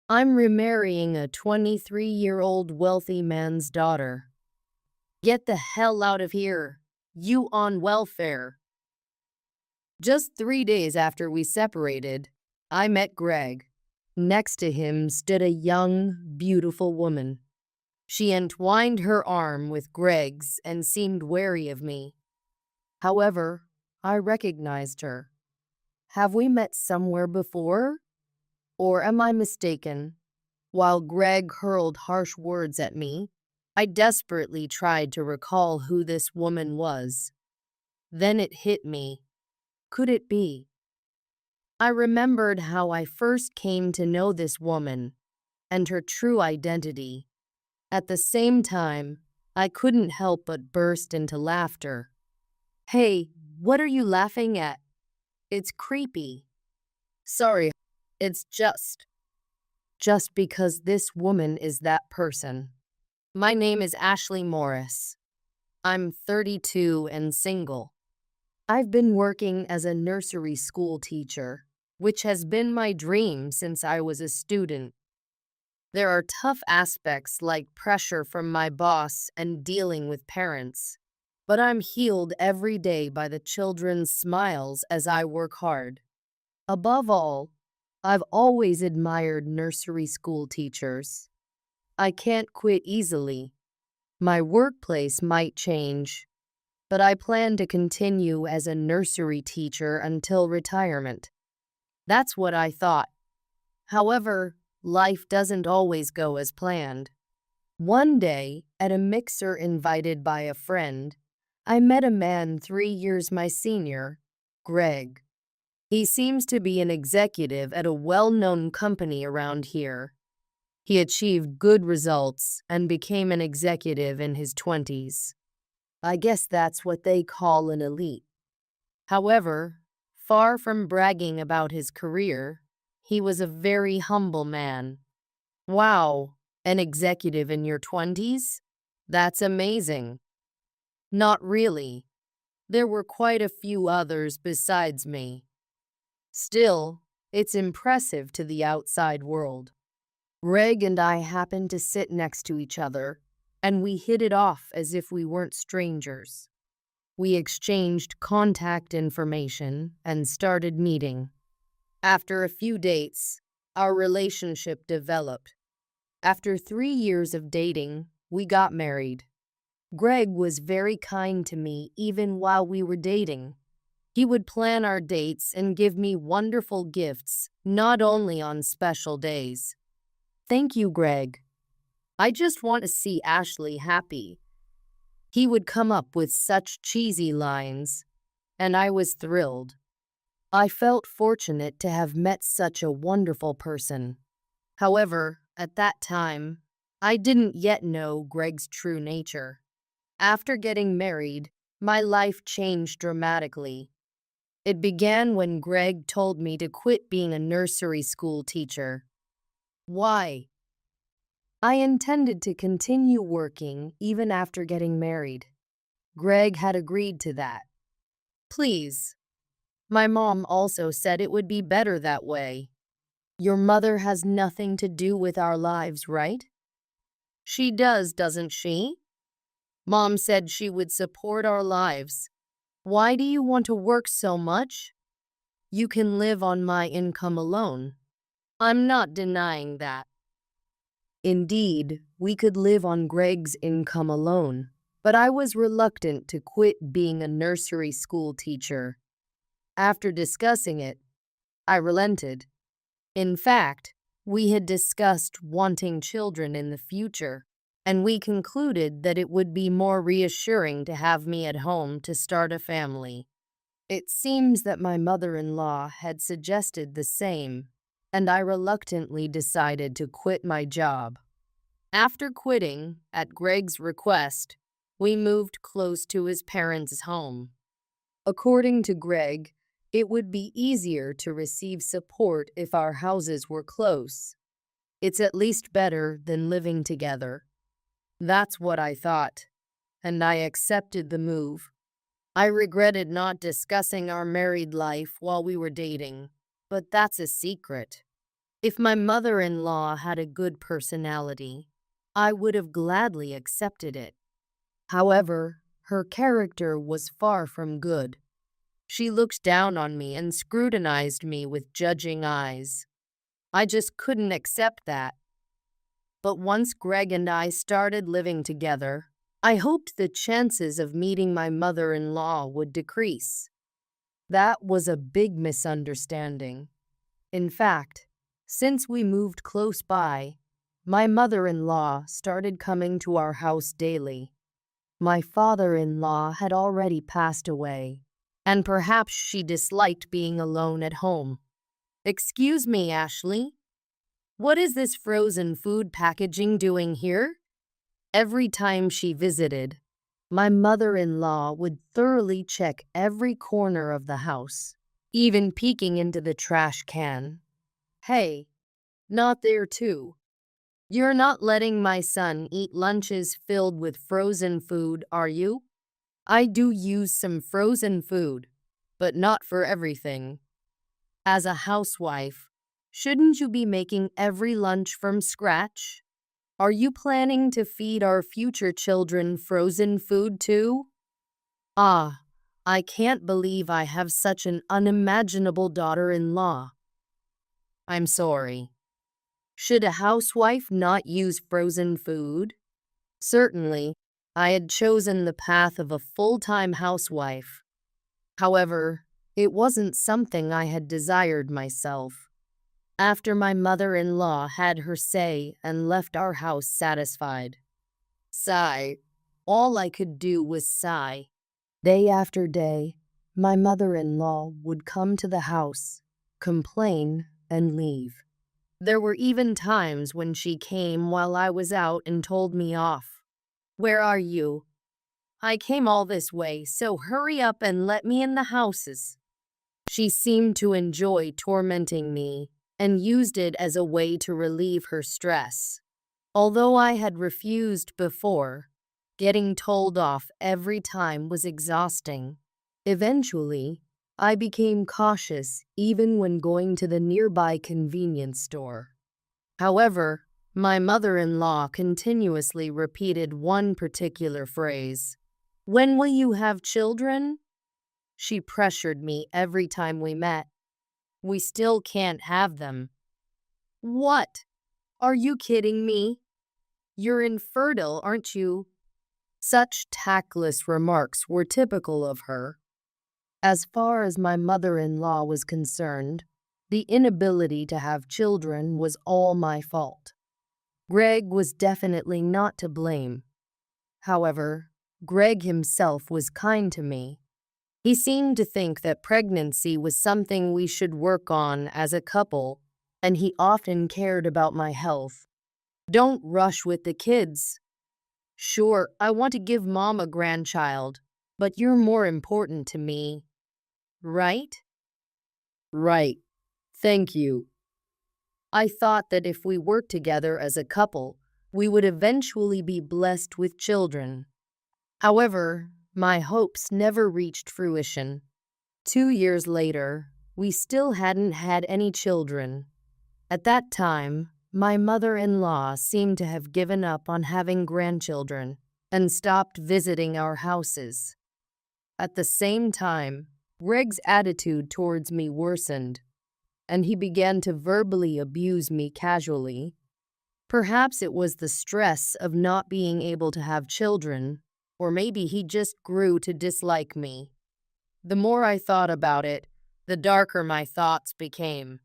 I'm remarrying a 23-year-old wealthy man's daughter. Get the hell out of here. You on welfare. Just 3 days after we separated, I met Greg. Next to him stood a young, beautiful woman. She entwined her arm with Greg's and seemed wary of me. However, I recognized her. Have we met somewhere before? Or am I mistaken? While Greg hurled harsh words at me, I desperately tried to recall who this woman was. Then it hit me. Could it be? I remembered how I first came to know this woman and her true identity. At the same time, I couldn't help but burst into laughter. Hey, what are you laughing at? It's creepy. Sorry, it's just because this woman is that person. My name is Ashley Morris. I'm 32 and single. I've been working as a nursery school teacher, which has been my dream since I was a student. There are tough aspects like pressure from my boss and dealing with parents, but I'm healed every day by the children's smiles as I work hard. Above all, I've always admired nursery school teachers. I can't quit easily. My workplace might change, but I plan to continue as a nursery teacher until retirement. That's what I thought. However, life doesn't always go as planned. One day, at a mixer invited by a friend, I met a man 3 years my senior, Greg. He seems to be an executive at a well-known company around here. He achieved good results and became an executive in his 20s. I guess that's what they call an elite. However, far from bragging about his career, he was a very humble man. Wow, an executive in your 20s? That's amazing. Not really. There were quite a few others besides me. Still, it's impressive to the outside world. Greg and I happened to sit next to each other, and we hit it off as if we weren't strangers. We exchanged contact information and started meeting. After a few dates, our relationship developed. After 3 years of dating, we got married. Greg was very kind to me even while we were dating. He would plan our dates and give me wonderful gifts, not only on special days. Thank you, Greg. I just want to see Ashley happy. He would come up with such cheesy lines, and I was thrilled. I felt fortunate to have met such a wonderful person. However, at that time, I didn't yet know Greg's true nature. After getting married, my life changed dramatically. It began when Greg told me to quit being a nursery school teacher. Why? I intended to continue working even after getting married. Greg had agreed to that. Please. My mom also said it would be better that way. Your mother has nothing to do with our lives, right? She does, doesn't she? Mom said she would support our lives. Why do you want to work so much? You can live on my income alone. I'm not denying that. Indeed, we could live on Greg's income alone, but I was reluctant to quit being a nursery school teacher. After discussing it, I relented. In fact, we had discussed wanting children in the future, and we concluded that it would be more reassuring to have me at home to start a family. It seems that my mother-in-law had suggested the same, and I reluctantly decided to quit my job. After quitting, at Greg's request, we moved close to his parents' home. According to Greg, it would be easier to receive support if our houses were close. It's at least better than living together. That's what I thought, and I accepted the move. I regretted not discussing our married life while we were dating, but that's a secret. If my mother-in-law had a good personality, I would have gladly accepted it. However, her character was far from good. She looked down on me and scrutinized me with judging eyes. I just couldn't accept that. But once Greg and I started living together, I hoped the chances of meeting my mother-in-law would decrease. That was a big misunderstanding. In fact, since we moved close by, my mother-in-law started coming to our house daily. My father-in-law had already passed away, and perhaps she disliked being alone at home. "Excuse me, Ashley. What is this frozen food packaging doing here?" Every time she visited, my mother-in-law would thoroughly check every corner of the house, even peeking into the trash can. "Hey, not there too. You're not letting my son eat lunches filled with frozen food, are you?" "I do use some frozen food, but not for everything. As a housewife, shouldn't you be making every lunch from scratch? Are you planning to feed our future children frozen food too?" Ah, I can't believe I have such an unimaginable daughter-in-law. I'm sorry. Should a housewife not use frozen food? Certainly, I had chosen the path of a full-time housewife. However, it wasn't something I had desired myself. After my mother-in-law had her say and left our house satisfied. Sigh. All I could do was sigh. Day after day, my mother-in-law would come to the house, complain, and leave. There were even times when she came while I was out and told me off. "Where are you? I came all this way, so hurry up and let me in the houses." She seemed to enjoy tormenting me and used it as a way to relieve her stress. Although I had refused before, getting told off every time was exhausting. Eventually, I became cautious even when going to the nearby convenience store. However, my mother-in-law continuously repeated one particular phrase. "When will you have children?" She pressured me every time we met. "We still can't have them." "What? Are you kidding me? You're infertile, aren't you?" Such tactless remarks were typical of her. As far as my mother-in-law was concerned, the inability to have children was all my fault. Greg was definitely not to blame. However, Greg himself was kind to me. He seemed to think that pregnancy was something we should work on as a couple, and he often cared about my health. "Don't rush with the kids. Sure, I want to give mom a grandchild, but you're more important to me. Right?" "Right. Thank you." I thought that if we worked together as a couple, we would eventually be blessed with children. However, my hopes never reached fruition. 2 years later, we still hadn't had any children. At that time, my mother-in-law seemed to have given up on having grandchildren and stopped visiting our houses. At the same time, Greg's attitude towards me worsened, and he began to verbally abuse me casually. Perhaps it was the stress of not being able to have children, or maybe he just grew to dislike me. The more I thought about it, the darker my thoughts became.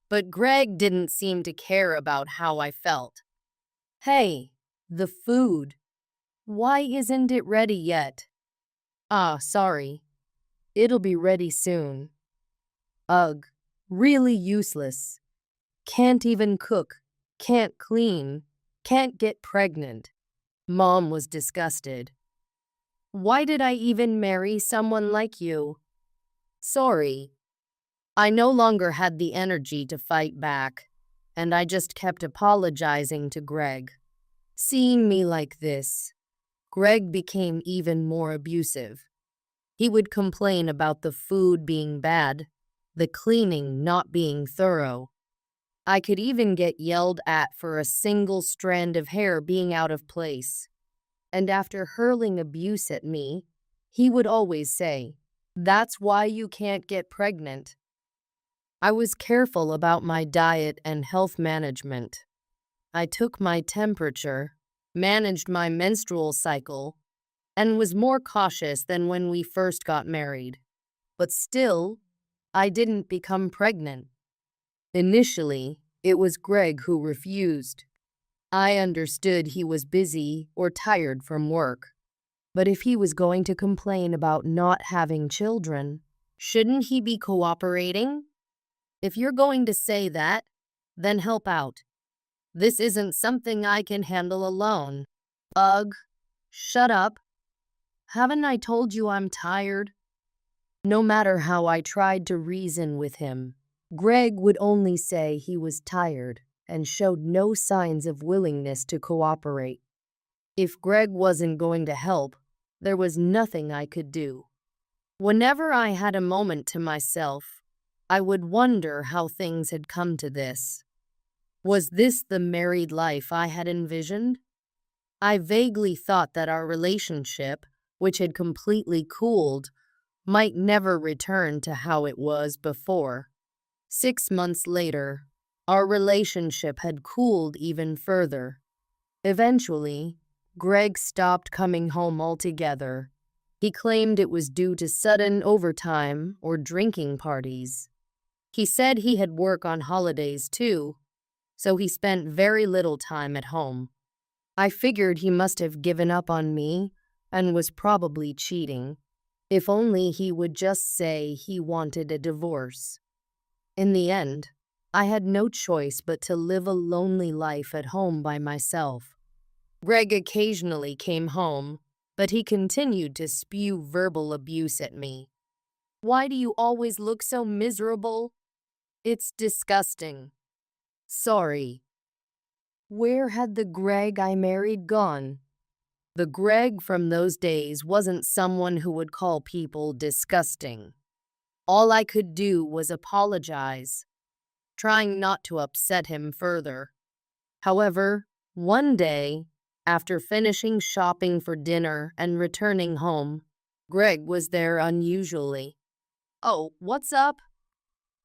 But Greg didn't seem to care about how I felt. "Hey, the food. Why isn't it ready yet?" "Ah, sorry. It'll be ready soon." Ugh, really useless. Can't even cook, can't clean, can't get pregnant. Mom was disgusted. "Why did I even marry someone like you?" Sorry. I no longer had the energy to fight back, and I just kept apologizing to Greg. Seeing me like this, Greg became even more abusive. He would complain about the food being bad, the cleaning not being thorough. I could even get yelled at for a single strand of hair being out of place. And after hurling abuse at me, he would always say, "That's why you can't get pregnant." I was careful about my diet and health management. I took my temperature, managed my menstrual cycle, and was more cautious than when we first got married. But still, I didn't become pregnant. Initially, it was Greg who refused. I understood he was busy or tired from work. But if he was going to complain about not having children, shouldn't he be cooperating? If you're going to say that, then help out. This isn't something I can handle alone. Ugh, shut up. Haven't I told you I'm tired? No matter how I tried to reason with him, Greg would only say he was tired and showed no signs of willingness to cooperate. If Greg wasn't going to help, there was nothing I could do. Whenever I had a moment to myself, I would wonder how things had come to this. Was this the married life I had envisioned? I vaguely thought that our relationship, which had completely cooled, might never return to how it was before. 6 months later, our relationship had cooled even further. Eventually, Greg stopped coming home altogether. He claimed it was due to sudden overtime or drinking parties. He said he had work on holidays too, so he spent very little time at home. I figured he must have given up on me and was probably cheating. If only he would just say he wanted a divorce. In the end, I had no choice but to live a lonely life at home by myself. Greg occasionally came home, but he continued to spew verbal abuse at me. "Why do you always look so miserable? It's disgusting." Sorry. Where had the Greg I married gone? The Greg from those days wasn't someone who would call people disgusting. All I could do was apologize, trying not to upset him further. However, one day, after finishing shopping for dinner and returning home, Greg was there unusually. "Oh, what's up?"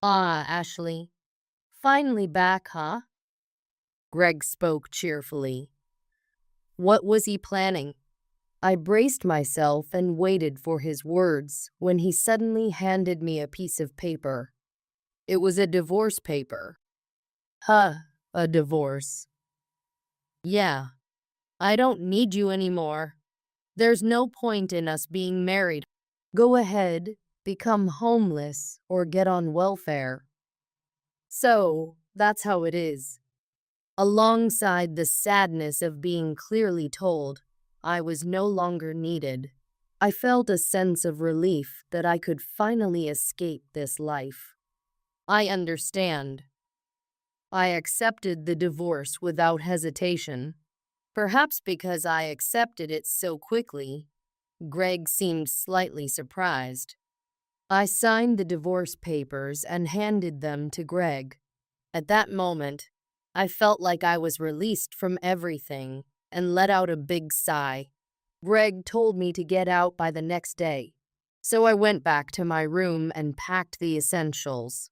"Ah, Ashley. Finally back, huh?" Greg spoke cheerfully. What was he planning? I braced myself and waited for his words when he suddenly handed me a piece of paper. It was a divorce paper. Huh, a divorce. Yeah, I don't need you anymore. There's no point in us being married. Go ahead, become homeless, or get on welfare. So, that's how it is. Alongside the sadness of being clearly told I was no longer needed, I felt a sense of relief that I could finally escape this life. I understand. I accepted the divorce without hesitation. Perhaps because I accepted it so quickly, Greg seemed slightly surprised. I signed the divorce papers and handed them to Greg. At that moment, I felt like I was released from everything and let out a big sigh. Greg told me to get out by the next day, so I went back to my room and packed the essentials.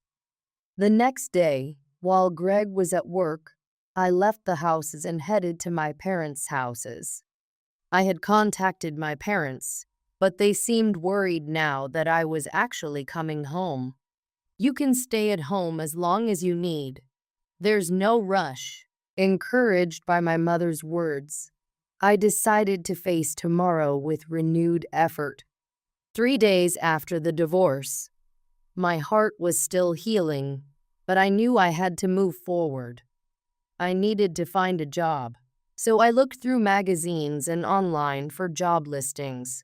The next day, while Greg was at work, I left the houses and headed to my parents' houses. I had contacted my parents, but they seemed worried now that I was actually coming home. "You can stay at home as long as you need. There's no rush." Encouraged by my mother's words, I decided to face tomorrow with renewed effort. 3 days after the divorce, my heart was still healing, but I knew I had to move forward. I needed to find a job, so I looked through magazines and online for job listings.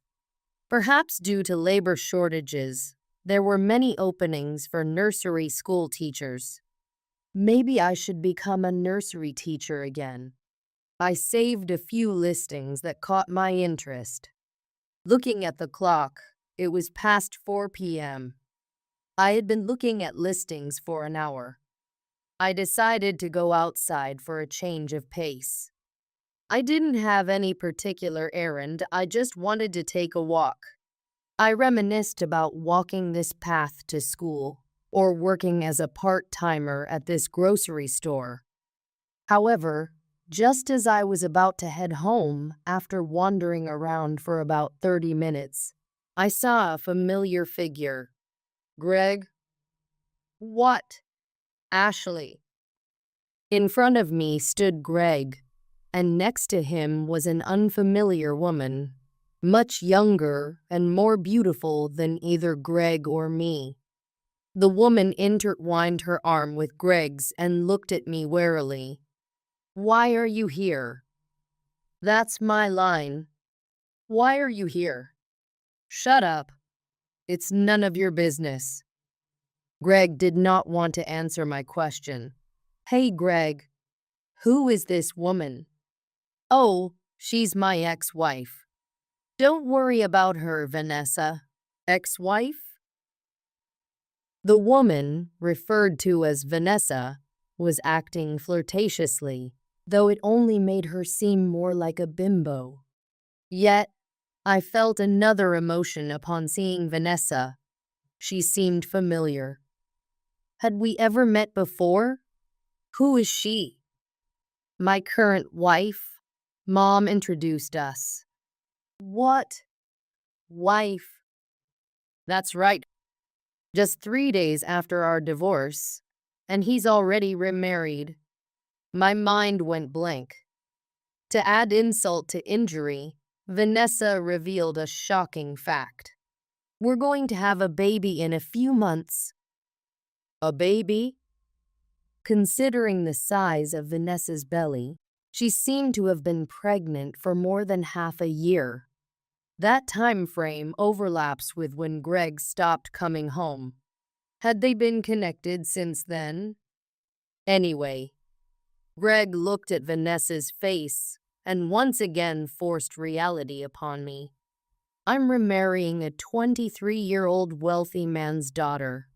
Perhaps due to labor shortages, there were many openings for nursery school teachers. Maybe I should become a nursery teacher again. I saved a few listings that caught my interest. Looking at the clock, it was past 4 p.m. I had been looking at listings for an hour. I decided to go outside for a change of pace. I didn't have any particular errand, I just wanted to take a walk. I reminisced about walking this path to school or working as a part-timer at this grocery store. However, just as I was about to head home after wandering around for about 30 minutes, I saw a familiar figure. Greg? What? Ashley. In front of me stood Greg, and next to him was an unfamiliar woman, much younger and more beautiful than either Greg or me. The woman intertwined her arm with Greg's and looked at me warily. Why are you here? That's my line. Why are you here? Shut up. It's none of your business. Greg did not want to answer my question. Hey, Greg, who is this woman? Oh, she's my ex-wife. Don't worry about her, Vanessa. Ex-wife? The woman, referred to as Vanessa, was acting flirtatiously, though it only made her seem more like a bimbo. Yet, I felt another emotion upon seeing Vanessa. She seemed familiar. Had we ever met before? Who is she? My current wife. Mom introduced us. What? Wife? That's right. Just 3 days after our divorce, and he's already remarried. My mind went blank. To add insult to injury, Vanessa revealed a shocking fact. We're going to have a baby in a few months. A baby? Considering the size of Vanessa's belly, she seemed to have been pregnant for more than half a year. That time frame overlaps with when Greg stopped coming home. Had they been connected since then? Anyway, Greg looked at Vanessa's face and once again forced reality upon me. I'm remarrying a 23-year-old wealthy man's daughter.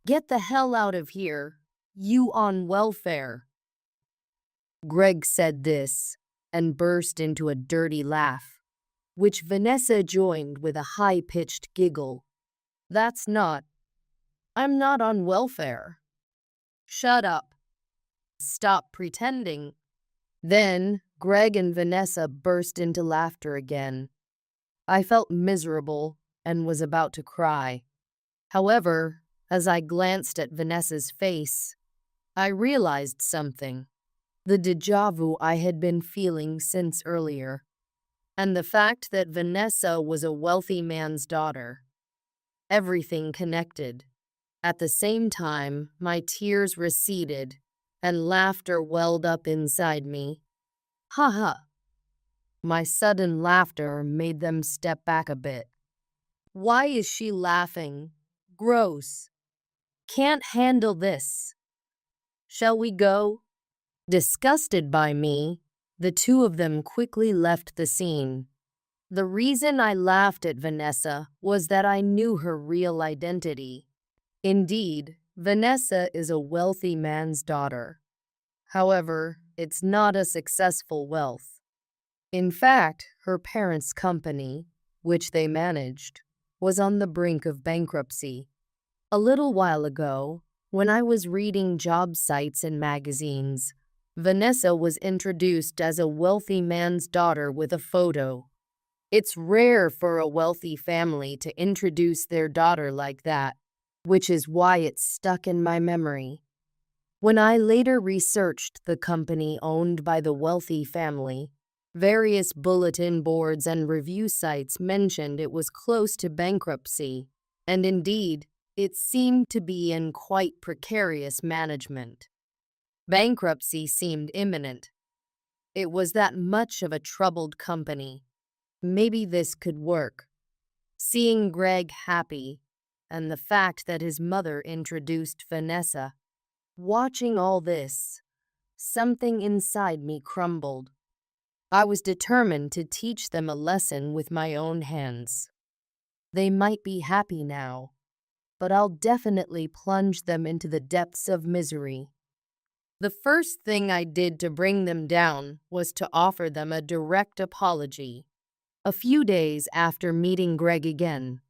Get the hell out of here, you on welfare. Greg said this and burst into a dirty laugh, which Vanessa joined with a high-pitched giggle. That's not. I'm not on welfare. Shut up. Stop pretending. Then Greg and Vanessa burst into laughter again. I felt miserable and was about to cry. However, as I glanced at Vanessa's face, I realized something. The déjà vu I had been feeling since earlier, and the fact that Vanessa was a wealthy man's daughter. Everything connected. At the same time, my tears receded and laughter welled up inside me. Ha ha. My sudden laughter made them step back a bit. Why is she laughing? Gross. Can't handle this. Shall we go? Disgusted by me, the two of them quickly left the scene. The reason I laughed at Vanessa was that I knew her real identity. Indeed, Vanessa is a wealthy man's daughter. However, it's not a successful wealth. In fact, her parents' company, which they managed, was on the brink of bankruptcy. A little while ago, when I was reading job sites and magazines, Vanessa was introduced as a wealthy man's daughter with a photo. It's rare for a wealthy family to introduce their daughter like that, which is why it's stuck in my memory. When I later researched the company owned by the wealthy family, various bulletin boards and review sites mentioned it was close to bankruptcy, and indeed, it seemed to be in quite precarious management. Bankruptcy seemed imminent. It was that much of a troubled company. Maybe this could work. Seeing Greg happy, and the fact that his mother introduced Vanessa, watching all this, something inside me crumbled. I was determined to teach them a lesson with my own hands. They might be happy now, but I'll definitely plunge them into the depths of misery. The first thing I did to bring them down was to offer them a direct apology. A few days after meeting Greg again,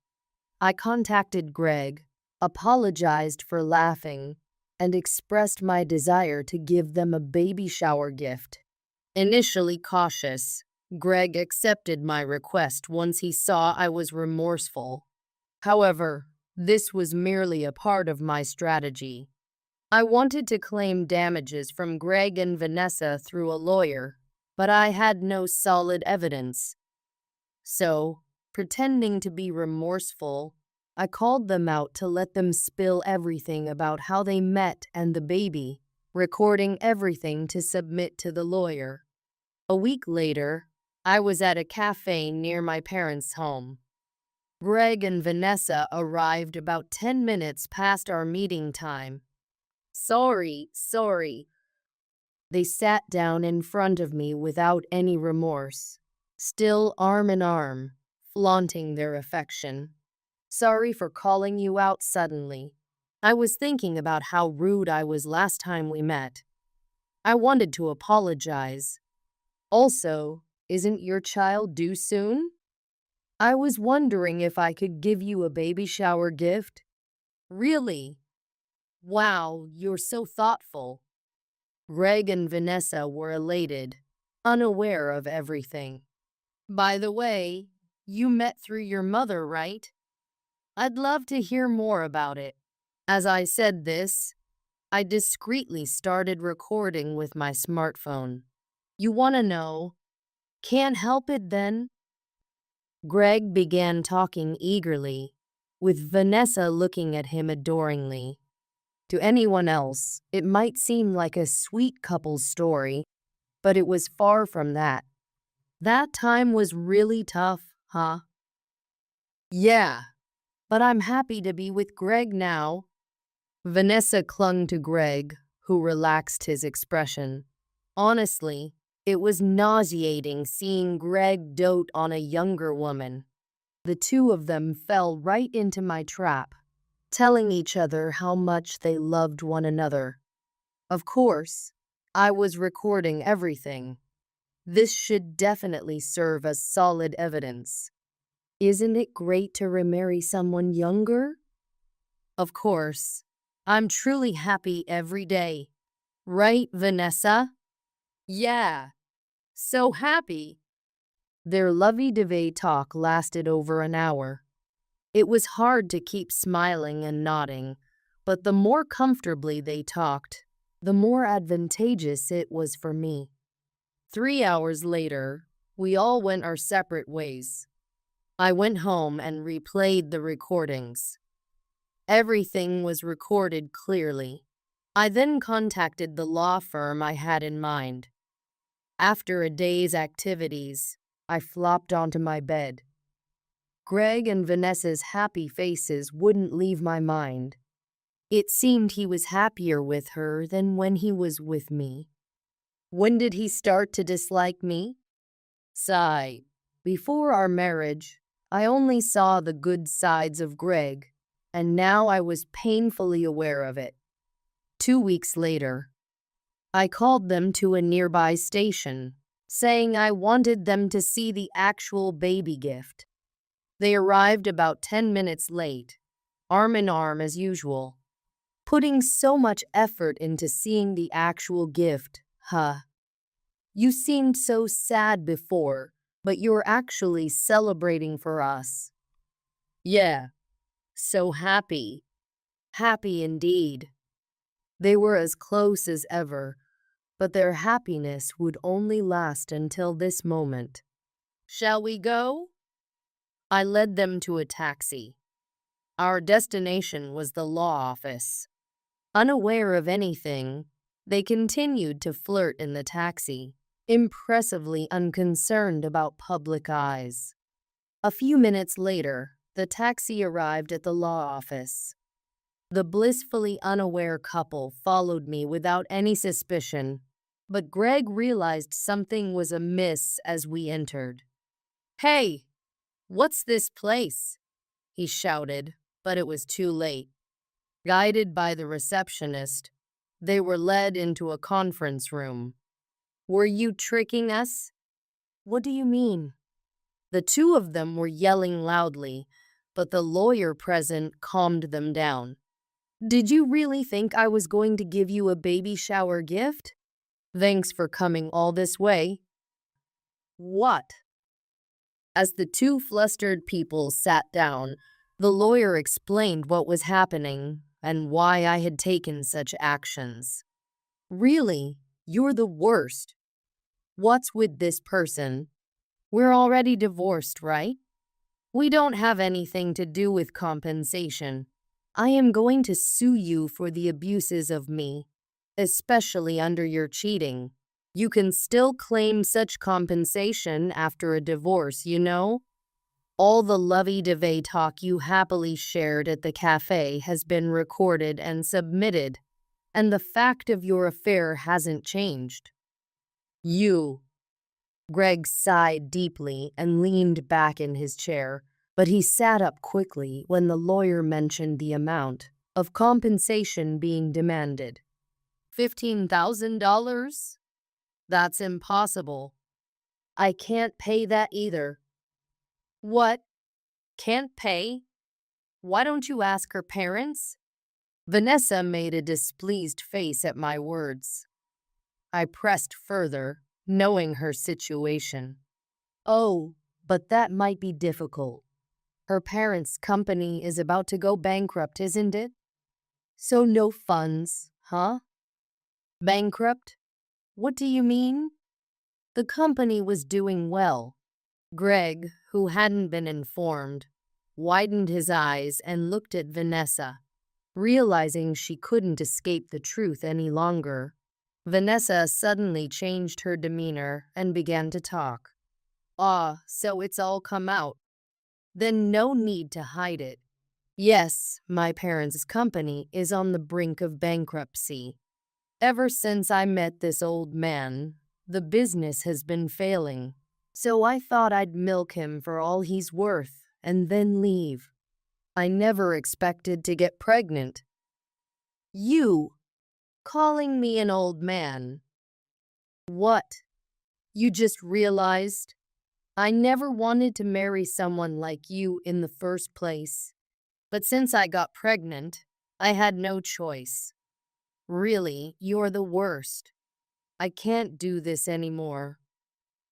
I contacted Greg, apologized for laughing, and expressed my desire to give them a baby shower gift. Initially cautious, Greg accepted my request once he saw I was remorseful. However, this was merely a part of my strategy. I wanted to claim damages from Greg and Vanessa through a lawyer, but I had no solid evidence. So, pretending to be remorseful, I called them out to let them spill everything about how they met and the baby, recording everything to submit to the lawyer. A week later, I was at a cafe near my parents' home. Greg and Vanessa arrived about 10 minutes past our meeting time. Sorry. They sat down in front of me without any remorse, still arm in arm, flaunting their affection. Sorry for calling you out suddenly. I was thinking about how rude I was last time we met. I wanted to apologize. Also, isn't your child due soon? I was wondering if I could give you a baby shower gift. Really? Wow, you're so thoughtful. Greg and Vanessa were elated, unaware of everything. By the way, you met through your mother, right? I'd love to hear more about it. As I said this, I discreetly started recording with my smartphone. You want to know? Can't help it then? Greg began talking eagerly, with Vanessa looking at him adoringly. To anyone else, it might seem like a sweet couple's story, but it was far from that. That time was really tough, huh? Yeah, but I'm happy to be with Greg now. Vanessa clung to Greg, who relaxed his expression. Honestly, it was nauseating seeing Greg dote on a younger woman. The two of them fell right into my trap, telling each other how much they loved one another. Of course, I was recording everything. This should definitely serve as solid evidence. Isn't it great to remarry someone younger? Of course. I'm truly happy every day. Right, Vanessa? Yeah. So happy. Their lovey-dovey talk lasted over an hour. It was hard to keep smiling and nodding, but the more comfortably they talked, the more advantageous it was for me. 3 hours later, we all went our separate ways. I went home and replayed the recordings. Everything was recorded clearly. I then contacted the law firm I had in mind. After a day's activities, I flopped onto my bed. Greg and Vanessa's happy faces wouldn't leave my mind. It seemed he was happier with her than when he was with me. When did he start to dislike me? Sigh. Before our marriage, I only saw the good sides of Greg, and now I was painfully aware of it. 2 weeks later, I called them to a nearby station, saying I wanted them to see the actual baby gift. They arrived about 10 minutes late, arm in arm as usual, putting so much effort into seeing the actual gift, huh? You seemed so sad before, but you're actually celebrating for us. Yeah, so happy. Happy indeed. They were as close as ever, but their happiness would only last until this moment. Shall we go? I led them to a taxi. Our destination was the law office. Unaware of anything, they continued to flirt in the taxi, impressively unconcerned about public eyes. A few minutes later, the taxi arrived at the law office. The blissfully unaware couple followed me without any suspicion, but Greg realized something was amiss as we entered. Hey, what's this place? He shouted, but it was too late. Guided by the receptionist, They were led into a conference room. Were you tricking us? What do you mean? The two of them were yelling loudly, but the lawyer present calmed them down. Did you really think I was going to give you a baby shower gift? Thanks for coming all this way. What? As the two flustered people sat down, the lawyer explained what was happening and why I had taken such actions. Really, you're the worst. What's with this person? We're already divorced, right? We don't have anything to do with compensation. I am going to sue you for the abuses of me, especially under your cheating. You can still claim such compensation after a divorce, you know? All the lovey-dovey talk you happily shared at the cafe has been recorded and submitted, and the fact of your affair hasn't changed. You. Greg sighed deeply and leaned back in his chair, but he sat up quickly when the lawyer mentioned the amount of compensation being demanded. $15,000? That's impossible. I can't pay that either. What? Can't pay? Why don't you ask her parents? Vanessa made a displeased face at my words. I pressed further, knowing her situation. Oh, but that might be difficult. Her parents' company is about to go bankrupt, isn't it? So no funds, huh? Bankrupt? What do you mean? The company was doing well. Greg, who hadn't been informed, widened his eyes and looked at Vanessa, realizing she couldn't escape the truth any longer. Vanessa suddenly changed her demeanor and began to talk. Ah, so it's all come out. Then no need to hide it. Yes, my parents' company is on the brink of bankruptcy. Ever since I met this old man, the business has been failing. So I thought I'd milk him for all he's worth and then leave. I never expected to get pregnant. You, calling me an old man. What? You just realized? I never wanted to marry someone like you in the first place. But since I got pregnant, I had no choice. Really, you're the worst. I can't do this anymore.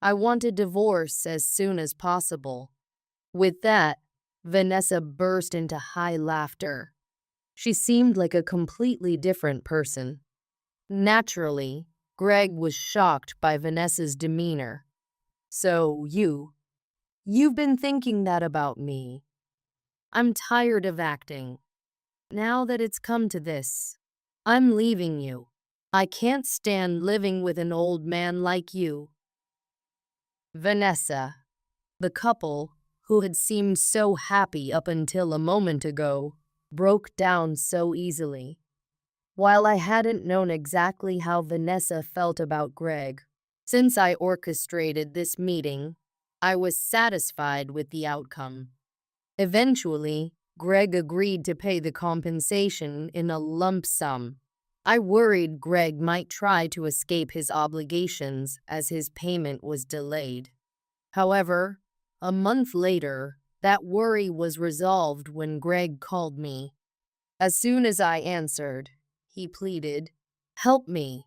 I want a divorce as soon as possible. With that, Vanessa burst into high laughter. She seemed like a completely different person. Naturally, Greg was shocked by Vanessa's demeanor. So you've been thinking that about me. I'm tired of acting. Now that it's come to this, I'm leaving you. I can't stand living with an old man like you. Vanessa, the couple, who had seemed so happy up until a moment ago, broke down so easily. While I hadn't known exactly how Vanessa felt about Greg, since I orchestrated this meeting, I was satisfied with the outcome. Eventually, Greg agreed to pay the compensation in a lump sum. I worried Greg might try to escape his obligations as his payment was delayed. However, a month later, that worry was resolved when Greg called me. As soon as I answered, he pleaded, "Help me."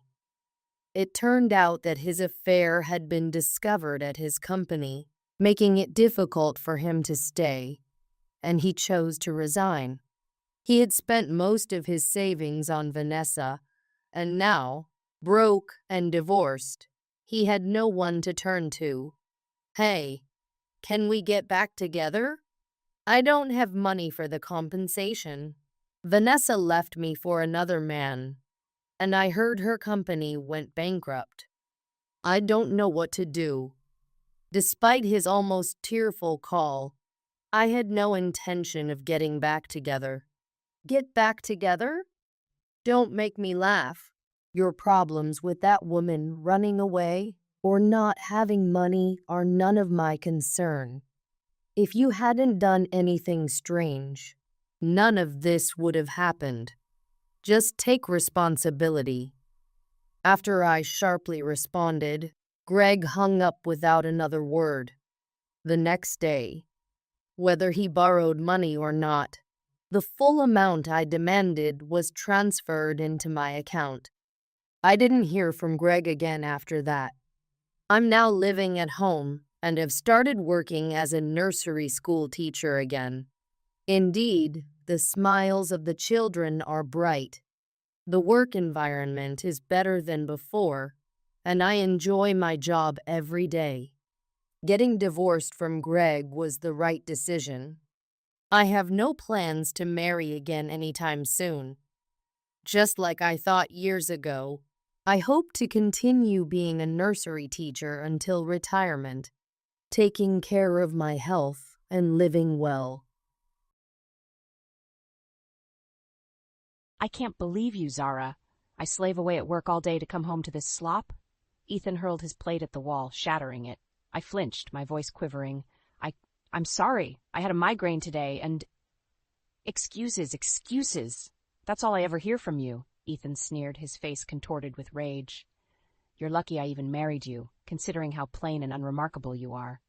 It turned out that his affair had been discovered at his company, making it difficult for him to stay, and he chose to resign. He had spent most of his savings on Vanessa, and now, broke and divorced, he had no one to turn to. Hey, can we get back together? I don't have money for the compensation. Vanessa left me for another man, and I heard her company went bankrupt. I don't know what to do. Despite his almost tearful call, I had no intention of getting back together. Get back together? Don't make me laugh. Your problems with that woman running away or not having money are none of my concern. If you hadn't done anything strange, none of this would have happened. Just take responsibility. After I sharply responded, Greg hung up without another word. The next day, whether he borrowed money or not, the full amount I demanded was transferred into my account. I didn't hear from Greg again after that. I'm now living at home and have started working as a nursery school teacher again. Indeed, the smiles of the children are bright. The work environment is better than before, and I enjoy my job every day. Getting divorced from Greg was the right decision. I have no plans to marry again anytime soon. Just like I thought years ago, I hope to continue being a nursery teacher until retirement, taking care of my health and living well. I can't believe you, Zara. I slave away at work all day to come home to this slop? Ethan hurled his plate at the wall, shattering it. I flinched, my voice quivering. I'm sorry. I had a migraine today, and... Excuses. That's all I ever hear from you, Ethan sneered, his face contorted with rage. You're lucky I even married you, considering how plain and unremarkable you are.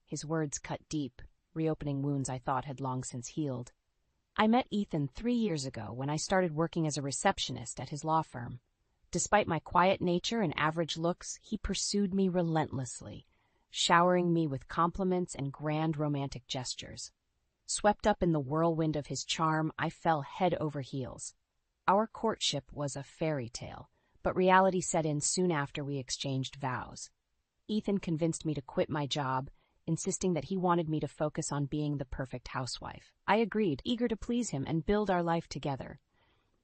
His words cut deep, reopening wounds I thought had long since healed. I met Ethan 3 years ago when I started working as a receptionist at his law firm. Despite my quiet nature and average looks, he pursued me relentlessly, showering me with compliments and grand romantic gestures. Swept up in the whirlwind of his charm, I fell head over heels. Our courtship was a fairy tale, but reality set in soon after we exchanged vows. Ethan convinced me to quit my job, insisting that he wanted me to focus on being the perfect housewife. I agreed, eager to please him and build our life together.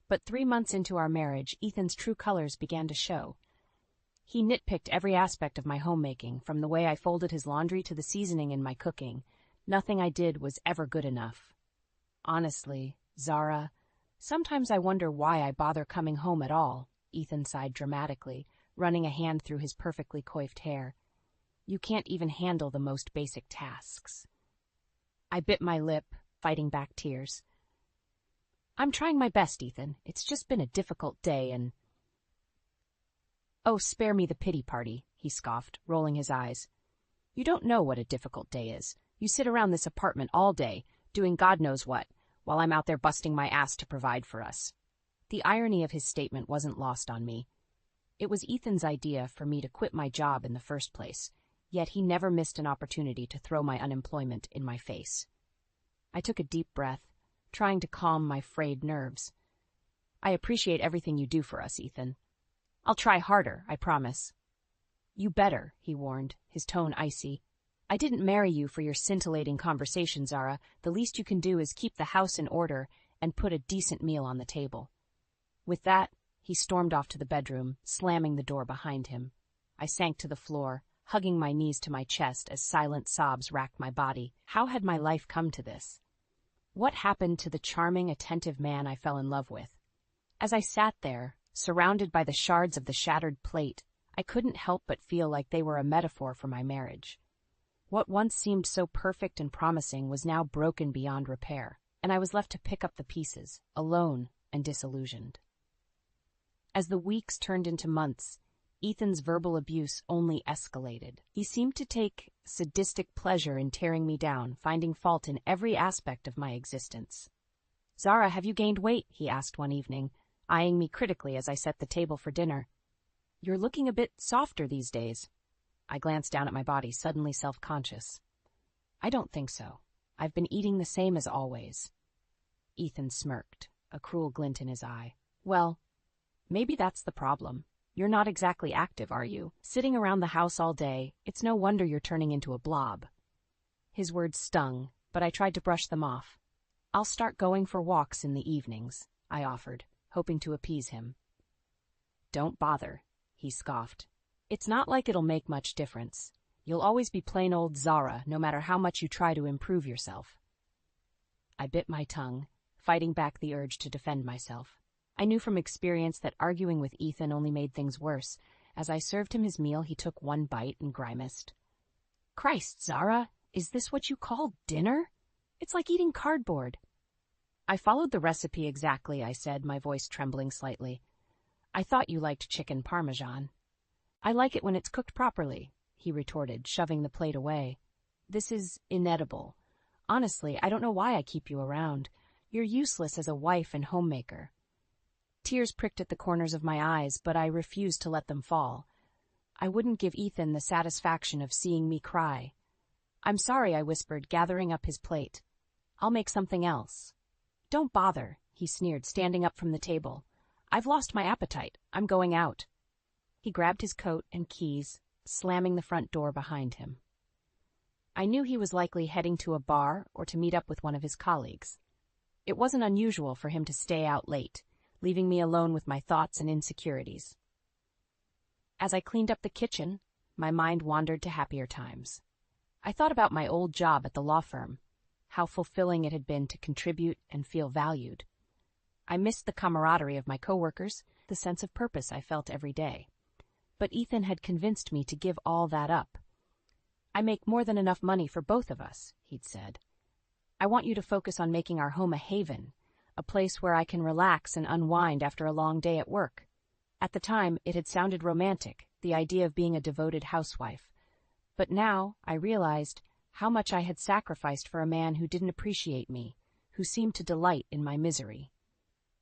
But 3 months into our marriage, Ethan's true colors began to show. He nitpicked every aspect of my homemaking, from the way I folded his laundry to the seasoning in my cooking. Nothing I did was ever good enough. Honestly, Zara, sometimes I wonder why I bother coming home at all, Ethan sighed dramatically, running a hand through his perfectly coiffed hair. You can't even handle the most basic tasks. I bit my lip, fighting back tears. I'm trying my best, Ethan. It's just been a difficult day and... Oh, spare me the pity party, he scoffed, rolling his eyes. You don't know what a difficult day is. You sit around this apartment all day, doing God knows what, while I'm out there busting my ass to provide for us. The irony of his statement wasn't lost on me. It was Ethan's idea for me to quit my job in the first place, yet he never missed an opportunity to throw my unemployment in my face. I took a deep breath, trying to calm my frayed nerves. I appreciate everything you do for us, Ethan. I'll try harder, I promise. You better, he warned, his tone icy. I didn't marry you for your scintillating conversation, Zara. The least you can do is keep the house in order and put a decent meal on the table. With that, he stormed off to the bedroom, slamming the door behind him. I sank to the floor, hugging my knees to my chest as silent sobs racked my body. How had my life come to this? What happened to the charming, attentive man I fell in love with? As I sat there, surrounded by the shards of the shattered plate, I couldn't help but feel like they were a metaphor for my marriage. What once seemed so perfect and promising was now broken beyond repair, and I was left to pick up the pieces, alone and disillusioned. As the weeks turned into months, Ethan's verbal abuse only escalated. He seemed to take sadistic pleasure in tearing me down, finding fault in every aspect of my existence. Zara, have you gained weight? He asked one evening, eyeing me critically as I set the table for dinner. You're looking a bit softer these days. I glanced down at my body, suddenly self-conscious. I don't think so. I've been eating the same as always. Ethan smirked, a cruel glint in his eye. Well, maybe that's the problem. You're not exactly active, are you? Sitting around the house all day, it's no wonder you're turning into a blob. His words stung, but I tried to brush them off. I'll start going for walks in the evenings, I offered, hoping to appease him. Don't bother, he scoffed. It's not like it'll make much difference. You'll always be plain old Zara, no matter how much you try to improve yourself. I bit my tongue, fighting back the urge to defend myself. I knew from experience that arguing with Ethan only made things worse. As I served him his meal, he took one bite and grimaced. Christ, Zara, is this what you call dinner? It's like eating cardboard. I followed the recipe exactly, I said, my voice trembling slightly. I thought you liked chicken parmesan. I like it when it's cooked properly, he retorted, shoving the plate away. This is inedible. Honestly, I don't know why I keep you around. You're useless as a wife and homemaker. Tears pricked at the corners of my eyes, but I refused to let them fall. I wouldn't give Ethan the satisfaction of seeing me cry. I'm sorry, I whispered, gathering up his plate. I'll make something else. Don't bother, he sneered, standing up from the table. I've lost my appetite. I'm going out. He grabbed his coat and keys, slamming the front door behind him. I knew he was likely heading to a bar or to meet up with one of his colleagues. It wasn't unusual for him to stay out late, leaving me alone with my thoughts and insecurities. As I cleaned up the kitchen, my mind wandered to happier times. I thought about my old job at the law firm, how fulfilling it had been to contribute and feel valued. I missed the camaraderie of my coworkers, the sense of purpose I felt every day. But Ethan had convinced me to give all that up. I make more than enough money for both of us, he'd said. I want you to focus on making our home a haven, a place where I can relax and unwind after a long day at work. At the time, it had sounded romantic, the idea of being a devoted housewife. But now, I realized how much I had sacrificed for a man who didn't appreciate me, who seemed to delight in my misery.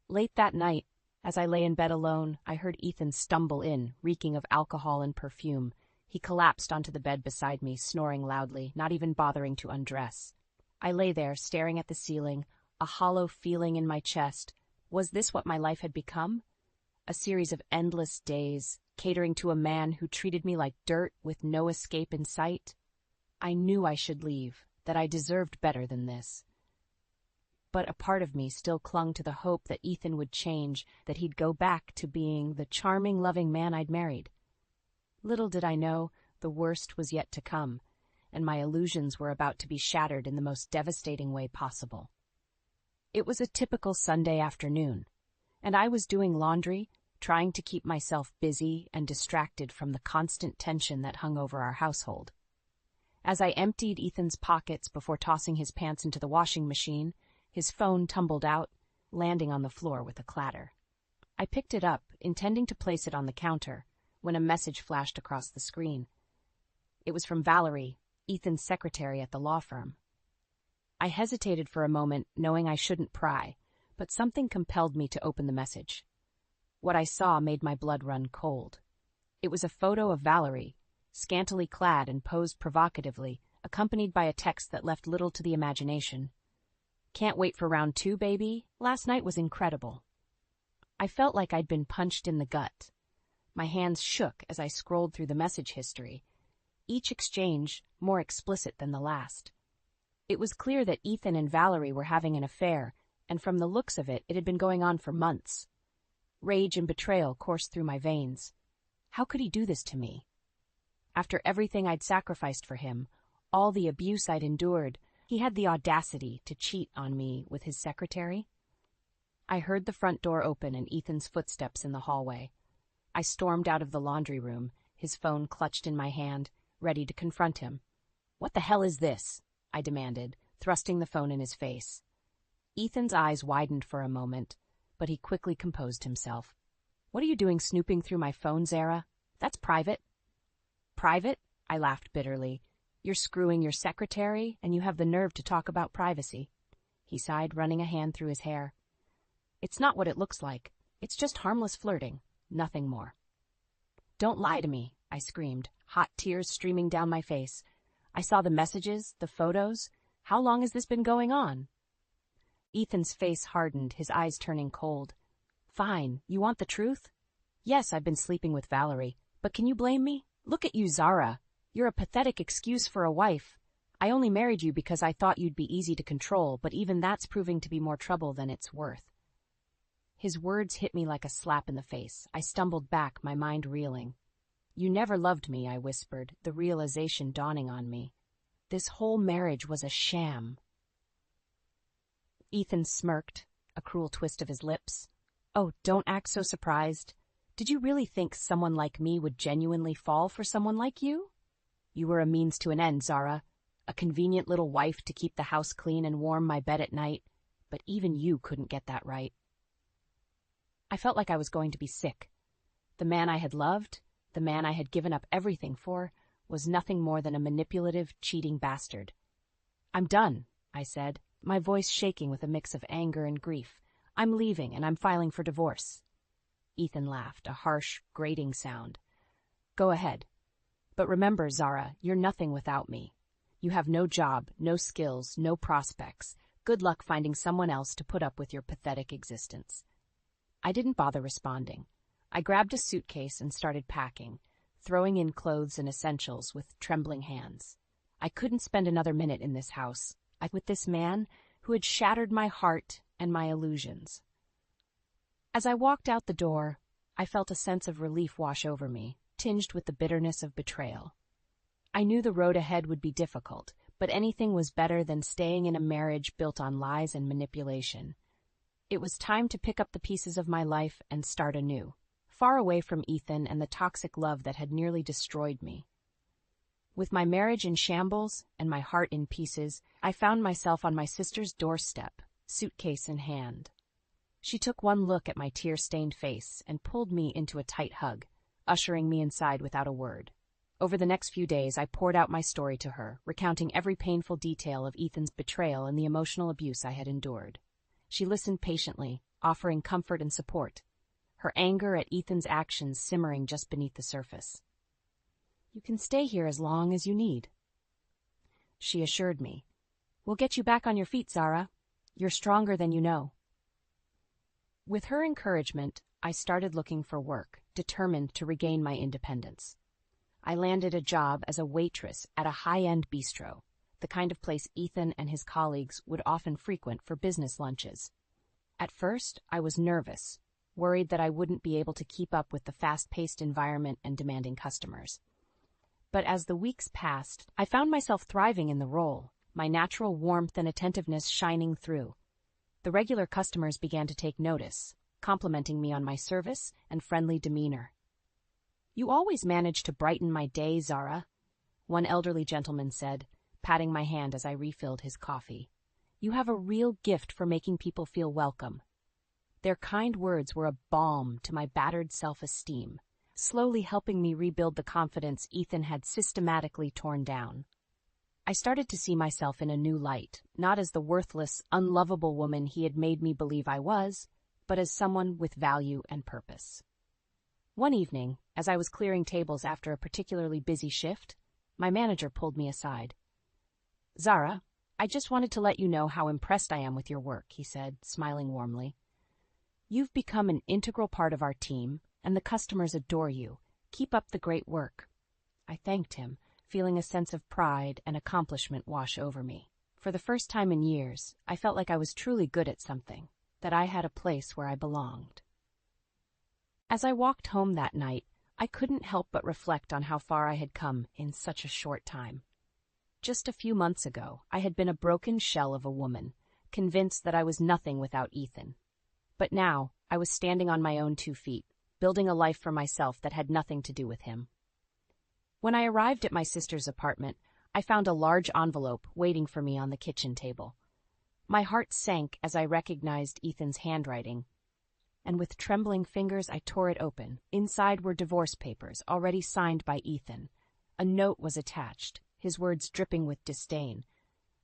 Late that night, as I lay in bed alone, I heard Ethan stumble in, reeking of alcohol and perfume. He collapsed onto the bed beside me, snoring loudly, not even bothering to undress. I lay there, staring at the ceiling, a hollow feeling in my chest. Was this what my life had become? A series of endless days, catering to a man who treated me like dirt with no escape in sight? I knew I should leave, that I deserved better than this. But a part of me still clung to the hope that Ethan would change, that he'd go back to being the charming, loving man I'd married. Little did I know, the worst was yet to come, and my illusions were about to be shattered in the most devastating way possible. It was a typical Sunday afternoon, and I was doing laundry, trying to keep myself busy and distracted from the constant tension that hung over our household. As I emptied Ethan's pockets before tossing his pants into the washing machine, his phone tumbled out, landing on the floor with a clatter. I picked it up, intending to place it on the counter, when a message flashed across the screen. It was from Valerie, Ethan's secretary at the law firm. I hesitated for a moment, knowing I shouldn't pry, but something compelled me to open the message. What I saw made my blood run cold. It was a photo of Valerie, scantily clad and posed provocatively, accompanied by a text that left little to the imagination. Can't wait for round 2, baby. Last night was incredible. I felt like I'd been punched in the gut. My hands shook as I scrolled through the message history, each exchange more explicit than the last. It was clear that Ethan and Valerie were having an affair, and from the looks of it, it had been going on for months. Rage and betrayal coursed through my veins. How could he do this to me? After everything I'd sacrificed for him, all the abuse I'd endured, he had the audacity to cheat on me with his secretary. I heard the front door open and Ethan's footsteps in the hallway. I stormed out of the laundry room, his phone clutched in my hand, ready to confront him. "What the hell is this?" I demanded, thrusting the phone in his face. Ethan's eyes widened for a moment, but he quickly composed himself. "What are you doing snooping through my phone, Zara? That's private." "Private?" I laughed bitterly. "You're screwing your secretary, and you have the nerve to talk about privacy." He sighed, running a hand through his hair. "It's not what it looks like. It's just harmless flirting. Nothing more." "Don't lie to me," I screamed, hot tears streaming down my face. "I saw the messages, the photos. How long has this been going on?" Ethan's face hardened, his eyes turning cold. "Fine. You want the truth?" "Yes, I've been sleeping with Valerie. But can you blame me? Look at you, Zara. You're a pathetic excuse for a wife. I only married you because I thought you'd be easy to control, but even that's proving to be more trouble than it's worth." His words hit me like a slap in the face. I stumbled back, my mind reeling. "You never loved me," I whispered, the realization dawning on me. This whole marriage was a sham. Ethan smirked, a cruel twist of his lips. "Oh, don't act so surprised. Did you really think someone like me would genuinely fall for someone like you? You were a means to an end, Zara. A convenient little wife to keep the house clean and warm my bed at night. but even you couldn't get that right. I felt like I was going to be sick. The man I had loved, the man I had given up everything for, was nothing more than a manipulative, cheating bastard. "I'm done," I said, my voice shaking with a mix of anger and grief. "I'm leaving, and I'm filing for divorce." Ethan laughed, a harsh, grating sound. "Go ahead. But remember, Zara, you're nothing without me. You have no job, no skills, no prospects. Good luck finding someone else to put up with your pathetic existence." I didn't bother responding. I grabbed a suitcase and started packing, throwing in clothes and essentials with trembling hands. I couldn't spend another minute in this house, with this man who had shattered my heart and my illusions. As I walked out the door, I felt a sense of relief wash over me, tinged with the bitterness of betrayal. I knew the road ahead would be difficult, but anything was better than staying in a marriage built on lies and manipulation. It was time to pick up the pieces of my life and start anew, far away from Ethan and the toxic love that had nearly destroyed me. With my marriage in shambles and my heart in pieces, I found myself on my sister's doorstep, suitcase in hand. She took one look at my tear-stained face and pulled me into a tight hug, ushering me inside without a word. Over the next few days, I poured out my story to her, recounting every painful detail of Ethan's betrayal and the emotional abuse I had endured. She listened patiently, offering comfort and support, her anger at Ethan's actions simmering just beneath the surface. "You can stay here as long as you need," she assured me. "We'll get you back on your feet, Zara. You're stronger than you know." With her encouragement, I started looking for work, determined to regain my independence. I landed a job as a waitress at a high-end bistro, the kind of place Ethan and his colleagues would often frequent for business lunches. At first, I was nervous, worried that I wouldn't be able to keep up with the fast-paced environment and demanding customers. But as the weeks passed, I found myself thriving in the role, my natural warmth and attentiveness shining through. The regular customers began to take notice, complimenting me on my service and friendly demeanor. "You always manage to brighten my day, Zara," one elderly gentleman said, patting my hand as I refilled his coffee. "You have a real gift for making people feel welcome." Their kind words were a balm to my battered self-esteem, slowly helping me rebuild the confidence Ethan had systematically torn down. I started to see myself in a new light, not as the worthless, unlovable woman he had made me believe I was, but as someone with value and purpose. One evening, as I was clearing tables after a particularly busy shift, my manager pulled me aside. "Zara, I just wanted to let you know how impressed I am with your work," he said, smiling warmly. "You've become an integral part of our team, and the customers adore you. Keep up the great work." I thanked him, feeling a sense of pride and accomplishment wash over me. For the first time in years, I felt like I was truly good at something, that I had a place where I belonged. As I walked home that night, I couldn't help but reflect on how far I had come in such a short time. Just a few months ago, I had been a broken shell of a woman, convinced that I was nothing without Ethan. But now, I was standing on my own 2 feet, building a life for myself that had nothing to do with him. When I arrived at my sister's apartment, I found a large envelope waiting for me on the kitchen table. My heart sank as I recognized Ethan's handwriting, and with trembling fingers I tore it open. Inside were divorce papers, already signed by Ethan. A note was attached, his words dripping with disdain.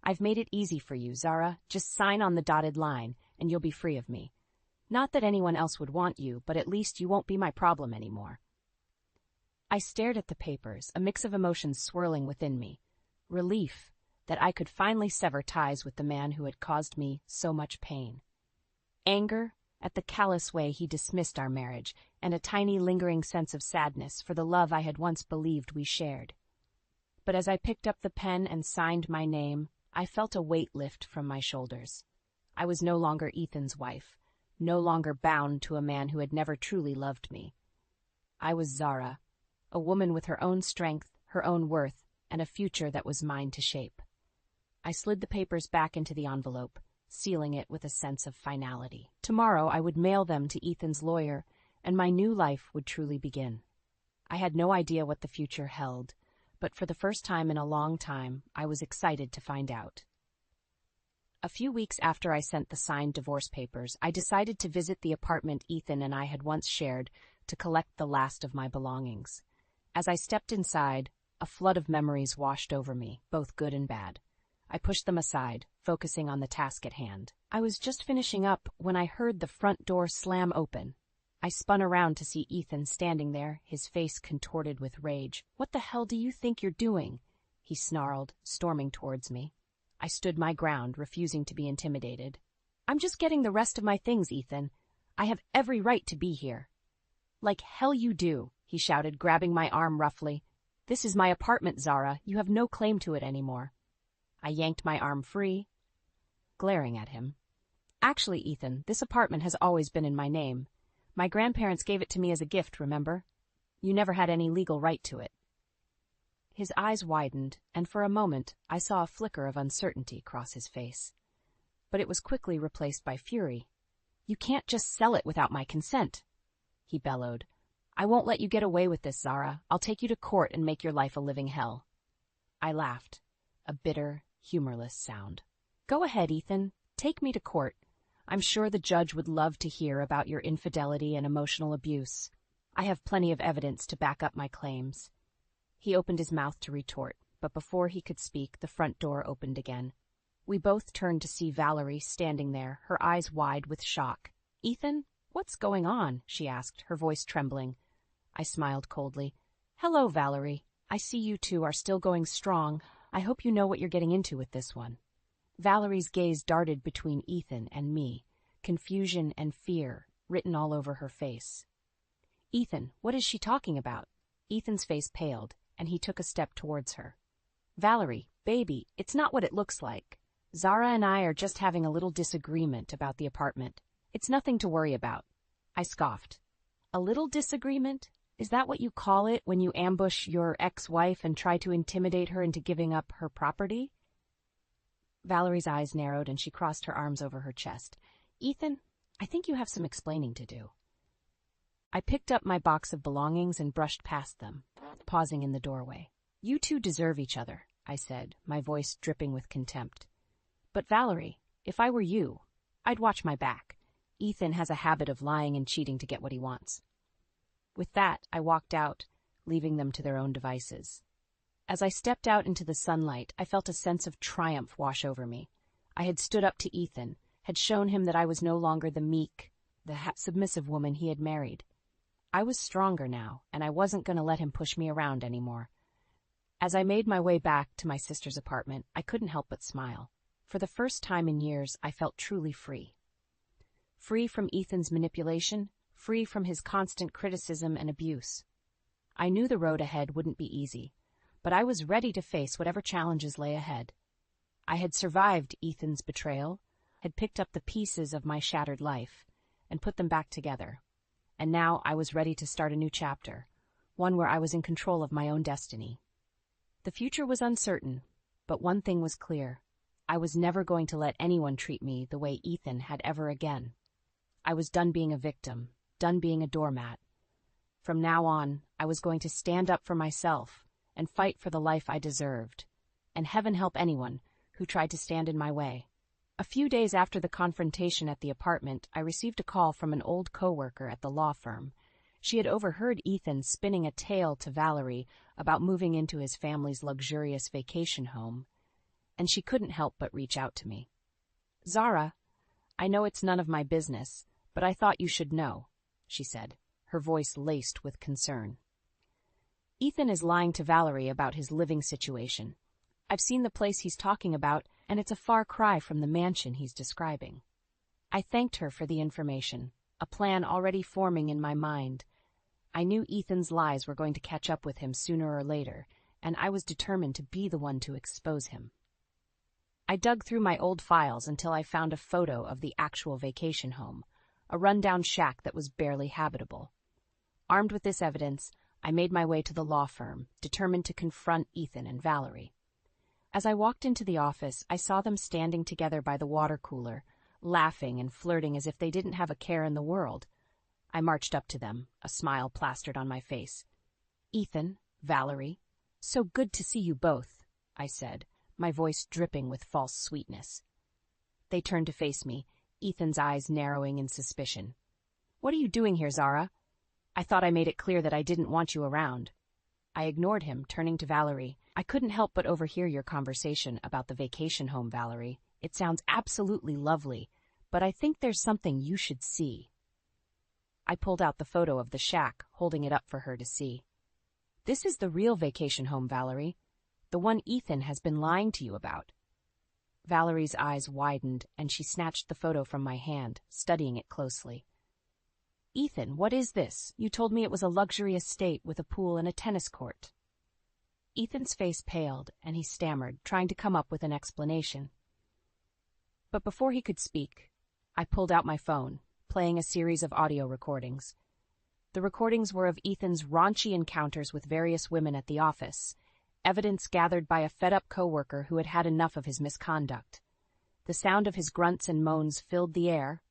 "I've made it easy for you, Zara. Just sign on the dotted line, and you'll be free of me. Not that anyone else would want you, but at least you won't be my problem anymore." I stared at the papers, a mix of emotions swirling within me. Relief that I could finally sever ties with the man who had caused me so much pain. Anger at the callous way he dismissed our marriage, and a tiny lingering sense of sadness for the love I had once believed we shared. But as I picked up the pen and signed my name, I felt a weight lift from my shoulders. I was no longer Ethan's wife, no longer bound to a man who had never truly loved me. I was Zara, a woman with her own strength, her own worth, and a future that was mine to shape. I slid the papers back into the envelope, sealing it with a sense of finality. Tomorrow I would mail them to Ethan's lawyer, and my new life would truly begin. I had no idea what the future held, but for the first time in a long time, I was excited to find out. A few weeks after I sent the signed divorce papers, I decided to visit the apartment Ethan and I had once shared to collect the last of my belongings. As I stepped inside, a flood of memories washed over me, both good and bad. I pushed them aside, focusing on the task at hand. I was just finishing up when I heard the front door slam open. I spun around to see Ethan standing there, his face contorted with rage. "What the hell do you think you're doing?" he snarled, storming towards me. I stood my ground, refusing to be intimidated. "I'm just getting the rest of my things, Ethan. I have every right to be here." "Like hell you do," he shouted, grabbing my arm roughly. "This is my apartment, Zara. You have no claim to it anymore." I yanked my arm free, glaring at him. "Actually, Ethan, this apartment has always been in my name. My grandparents gave it to me as a gift, remember? You never had any legal right to it." His eyes widened, and for a moment I saw a flicker of uncertainty cross his face. But it was quickly replaced by fury. "You can't just sell it without my consent," he bellowed. "I won't let you get away with this, Zara. I'll take you to court and make your life a living hell." I laughed, a bitter, humorless sound. "Go ahead, Ethan. Take me to court. I'm sure the judge would love to hear about your infidelity and emotional abuse. I have plenty of evidence to back up my claims." He opened his mouth to retort, but before he could speak, the front door opened again. We both turned to see Valerie standing there, her eyes wide with shock. "Ethan, what's going on?" she asked, her voice trembling. I smiled coldly. "Hello, Valerie. I see you two are still going strong. I hope you know what you're getting into with this one." Valerie's gaze darted between Ethan and me, confusion and fear written all over her face. "Ethan, what is she talking about?" Ethan's face paled, and he took a step towards her. "Valerie, baby, it's not what it looks like. Zara and I are just having a little disagreement about the apartment. It's nothing to worry about." I scoffed. "A little disagreement? Is that what you call it when you ambush your ex-wife and try to intimidate her into giving up her property?" Valerie's eyes narrowed and she crossed her arms over her chest. "Ethan, I think you have some explaining to do." I picked up my box of belongings and brushed past them, pausing in the doorway. "You two deserve each other," I said, my voice dripping with contempt. "But Valerie, if I were you, I'd watch my back. Ethan has a habit of lying and cheating to get what he wants." With that, I walked out, leaving them to their own devices. As I stepped out into the sunlight, I felt a sense of triumph wash over me. I had stood up to Ethan, had shown him that I was no longer the meek, submissive woman he had married. I was stronger now, and I wasn't going to let him push me around anymore. As I made my way back to my sister's apartment, I couldn't help but smile. For the first time in years, I felt truly free. Free from Ethan's manipulation, free from his constant criticism and abuse. I knew the road ahead wouldn't be easy, but I was ready to face whatever challenges lay ahead. I had survived Ethan's betrayal, had picked up the pieces of my shattered life, and put them back together. And now I was ready to start a new chapter, one where I was in control of my own destiny. The future was uncertain, but one thing was clear. I was never going to let anyone treat me the way Ethan had ever again. I was done being a victim, done being a doormat. From now on, I was going to stand up for myself and fight for the life I deserved, and heaven help anyone who tried to stand in my way. A few days after the confrontation at the apartment, I received a call from an old coworker at the law firm. She had overheard Ethan spinning a tale to Valerie about moving into his family's luxurious vacation home, and she couldn't help but reach out to me. "Zara, I know it's none of my business, but I thought you should know," she said, her voice laced with concern. "Ethan is lying to Valerie about his living situation. I've seen the place he's talking about, and it's a far cry from the mansion he's describing." I thanked her for the information, a plan already forming in my mind. I knew Ethan's lies were going to catch up with him sooner or later, and I was determined to be the one to expose him. I dug through my old files until I found a photo of the actual vacation home, a rundown shack that was barely habitable. Armed with this evidence, I made my way to the law firm, determined to confront Ethan and Valerie. As I walked into the office, I saw them standing together by the water cooler, laughing and flirting as if they didn't have a care in the world. I marched up to them, a smile plastered on my face. "Ethan, Valerie, so good to see you both," I said, my voice dripping with false sweetness. They turned to face me, Ethan's eyes narrowing in suspicion. What are you doing here, Zara? I thought I made it clear that I didn't want you around. I ignored him, turning to Valerie. I couldn't help but overhear your conversation about the vacation home, Valerie. It sounds absolutely lovely, but I think there's something you should see. I pulled out the photo of the shack, holding it up for her to see. This is the real vacation home, Valerie. The one Ethan has been lying to you about. Valerie's eyes widened, and she snatched the photo from my hand, studying it closely. Ethan, what is this? You told me it was a luxury estate with a pool and a tennis court. Ethan's face paled, and he stammered, trying to come up with an explanation. But before he could speak, I pulled out my phone, playing a series of audio recordings. The recordings were of Ethan's raunchy encounters with various women at the office, evidence gathered by a fed-up coworker who had had enough of his misconduct. The sound of his grunts and moans filled the air,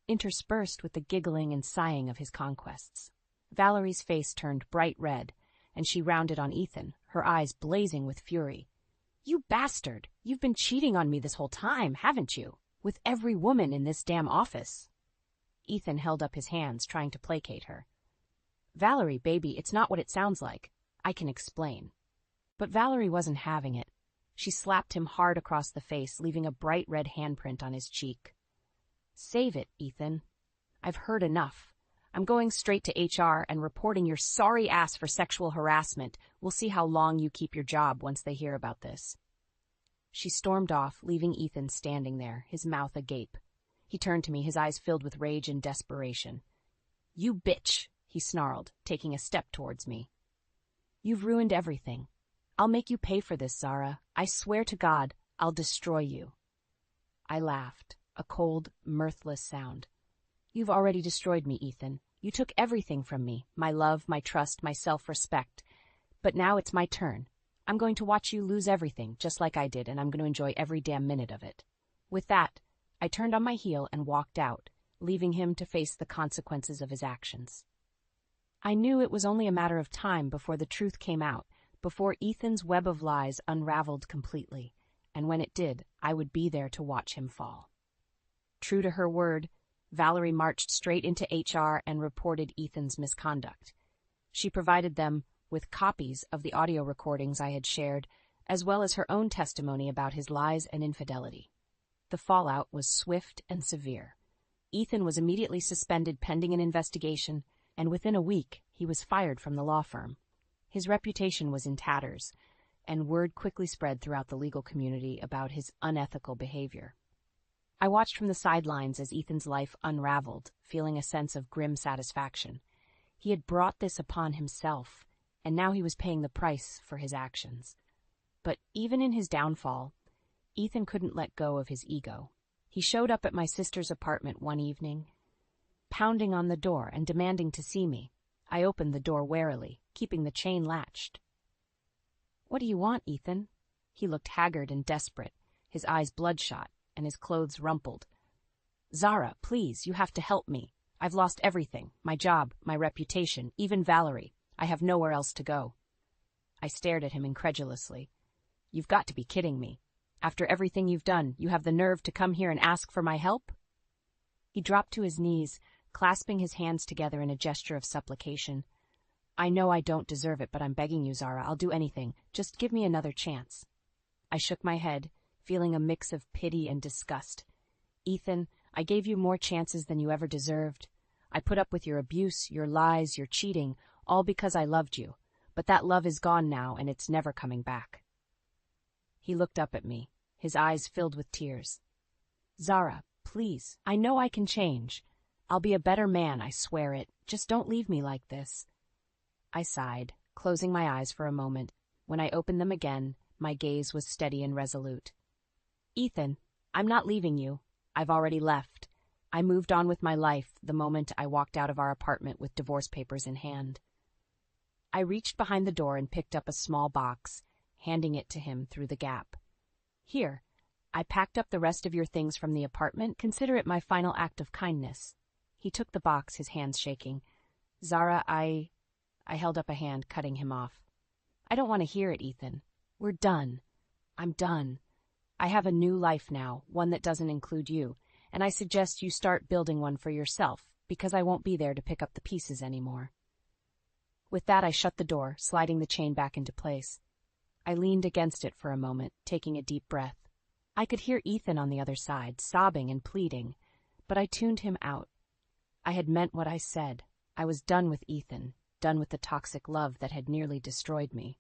interspersed with the giggling and sighing of his conquests. Valerie's face turned bright red, and she rounded on Ethan, her eyes blazing with fury. You bastard! You've been cheating on me this whole time, haven't you? With every woman in this damn office. Ethan held up his hands, trying to placate her. Valerie, baby, it's not what it sounds like. I can explain. But Valerie wasn't having it. She slapped him hard across the face, leaving a bright red handprint on his cheek. Save it, Ethan. I've heard enough. I'm going straight to HR and reporting your sorry ass for sexual harassment. We'll see how long you keep your job once they hear about this. She stormed off, leaving Ethan standing there, his mouth agape. He turned to me, his eyes filled with rage and desperation. You bitch, he snarled, taking a step towards me. You've ruined everything. I'll make you pay for this, Zara. I swear to God, I'll destroy you. I laughed, a cold, mirthless sound. You've already destroyed me, Ethan. You took everything from me, my love, my trust, my self-respect. But now it's my turn. I'm going to watch you lose everything, just like I did, and I'm going to enjoy every damn minute of it. With that, I turned on my heel and walked out, leaving him to face the consequences of his actions. I knew it was only a matter of time before the truth came out, before Ethan's web of lies unraveled completely, and when it did, I would be there to watch him fall. True to her word, Valerie marched straight into HR and reported Ethan's misconduct. She provided them with copies of the audio recordings I had shared, as well as her own testimony about his lies and infidelity. The fallout was swift and severe. Ethan was immediately suspended pending an investigation, and within a week he was fired from the law firm. His reputation was in tatters, and word quickly spread throughout the legal community about his unethical behavior. I watched from the sidelines as Ethan's life unraveled, feeling a sense of grim satisfaction. He had brought this upon himself, and now he was paying the price for his actions. But even in his downfall, Ethan couldn't let go of his ego. He showed up at my sister's apartment one evening, pounding on the door and demanding to see me. I opened the door warily, keeping the chain latched. What do you want, Ethan? He looked haggard and desperate, his eyes bloodshot, and his clothes rumpled. Zara, please, you have to help me. I've lost everything, my job, my reputation, even Valerie. I have nowhere else to go. I stared at him incredulously. You've got to be kidding me. After everything you've done, you have the nerve to come here and ask for my help? He dropped to his knees, clasping his hands together in a gesture of supplication. I know I don't deserve it, but I'm begging you, Zara. I'll do anything. Just give me another chance. I shook my head, feeling a mix of pity and disgust. Ethan, I gave you more chances than you ever deserved. I put up with your abuse, your lies, your cheating, all because I loved you. But that love is gone now, and it's never coming back. He looked up at me, his eyes filled with tears. Zara, please, I know I can change. I'll be a better man, I swear it. Just don't leave me like this. I sighed, closing my eyes for a moment. When I opened them again, my gaze was steady and resolute. Ethan, I'm not leaving you. I've already left. I moved on with my life the moment I walked out of our apartment with divorce papers in hand. I reached behind the door and picked up a small box, handing it to him through the gap. Here, I packed up the rest of your things from the apartment. Consider it my final act of kindness. He took the box, his hands shaking. Zara, I held up a hand, cutting him off. I don't want to hear it, Ethan. We're done. I'm done. I have a new life now, one that doesn't include you, and I suggest you start building one for yourself, because I won't be there to pick up the pieces anymore. With that, I shut the door, sliding the chain back into place. I leaned against it for a moment, taking a deep breath. I could hear Ethan on the other side, sobbing and pleading, but I tuned him out. I had meant what I said. I was done with Ethan, done with the toxic love that had nearly destroyed me.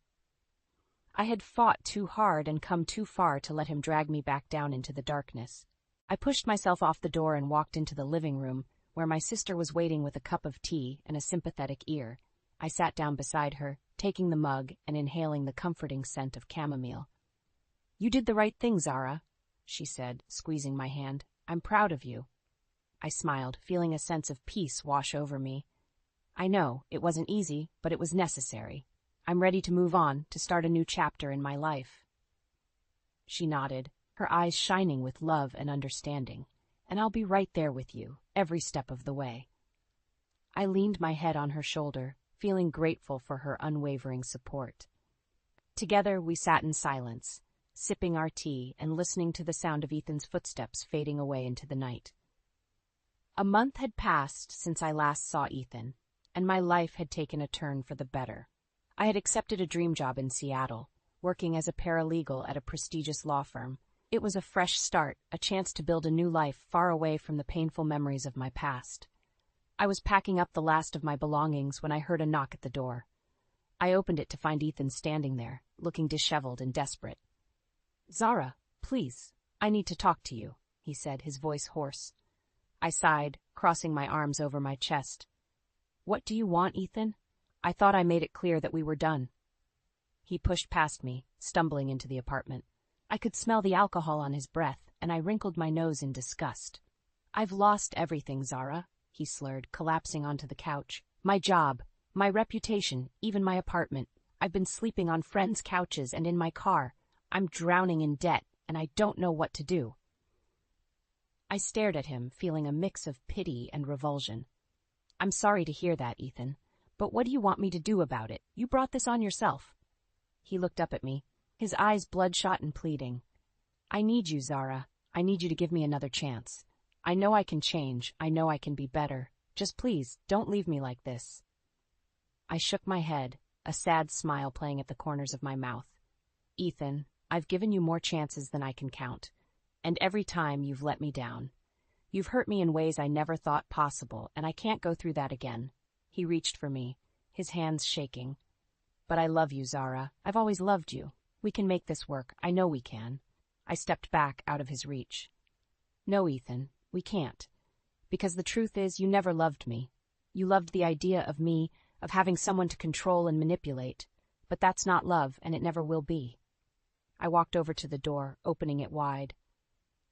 I had fought too hard and come too far to let him drag me back down into the darkness. I pushed myself off the door and walked into the living room, where my sister was waiting with a cup of tea and a sympathetic ear. I sat down beside her, taking the mug and inhaling the comforting scent of chamomile. "You did the right thing, Zara," she said, squeezing my hand. "I'm proud of you." I smiled, feeling a sense of peace wash over me. I know, it wasn't easy, but it was necessary. I'm ready to move on, to start a new chapter in my life. She nodded, her eyes shining with love and understanding. "And I'll be right there with you, every step of the way." I leaned my head on her shoulder, feeling grateful for her unwavering support. Together we sat in silence, sipping our tea and listening to the sound of Ethan's footsteps fading away into the night. A month had passed since I last saw Ethan, and my life had taken a turn for the better. I had accepted a dream job in Seattle, working as a paralegal at a prestigious law firm. It was a fresh start, a chance to build a new life far away from the painful memories of my past. I was packing up the last of my belongings when I heard a knock at the door. I opened it to find Ethan standing there, looking disheveled and desperate. "Zara, please, I need to talk to you," he said, his voice hoarse. I sighed, crossing my arms over my chest. "What do you want, Ethan? I thought I made it clear that we were done." He pushed past me, stumbling into the apartment. I could smell the alcohol on his breath, and I wrinkled my nose in disgust. "I've lost everything, Zara," he slurred, collapsing onto the couch. "My job, my reputation, even my apartment. I've been sleeping on friends' couches and in my car. I'm drowning in debt, and I don't know what to do." I stared at him, feeling a mix of pity and revulsion. "I'm sorry to hear that, Ethan, but what do you want me to do about it? You brought this on yourself." He looked up at me, his eyes bloodshot and pleading. "I need you, Zara. I need you to give me another chance. I know I can change. I know I can be better. Just please, don't leave me like this." I shook my head, a sad smile playing at the corners of my mouth. "Ethan, I've given you more chances than I can count, and every time you've let me down. You've hurt me in ways I never thought possible, and I can't go through that again." He reached for me, his hands shaking. "But I love you, Zara. I've always loved you. We can make this work. I know we can." I stepped back out of his reach. "No, Ethan, we can't. Because the truth is, you never loved me. You loved the idea of me, of having someone to control and manipulate. But that's not love, and it never will be." I walked over to the door, opening it wide.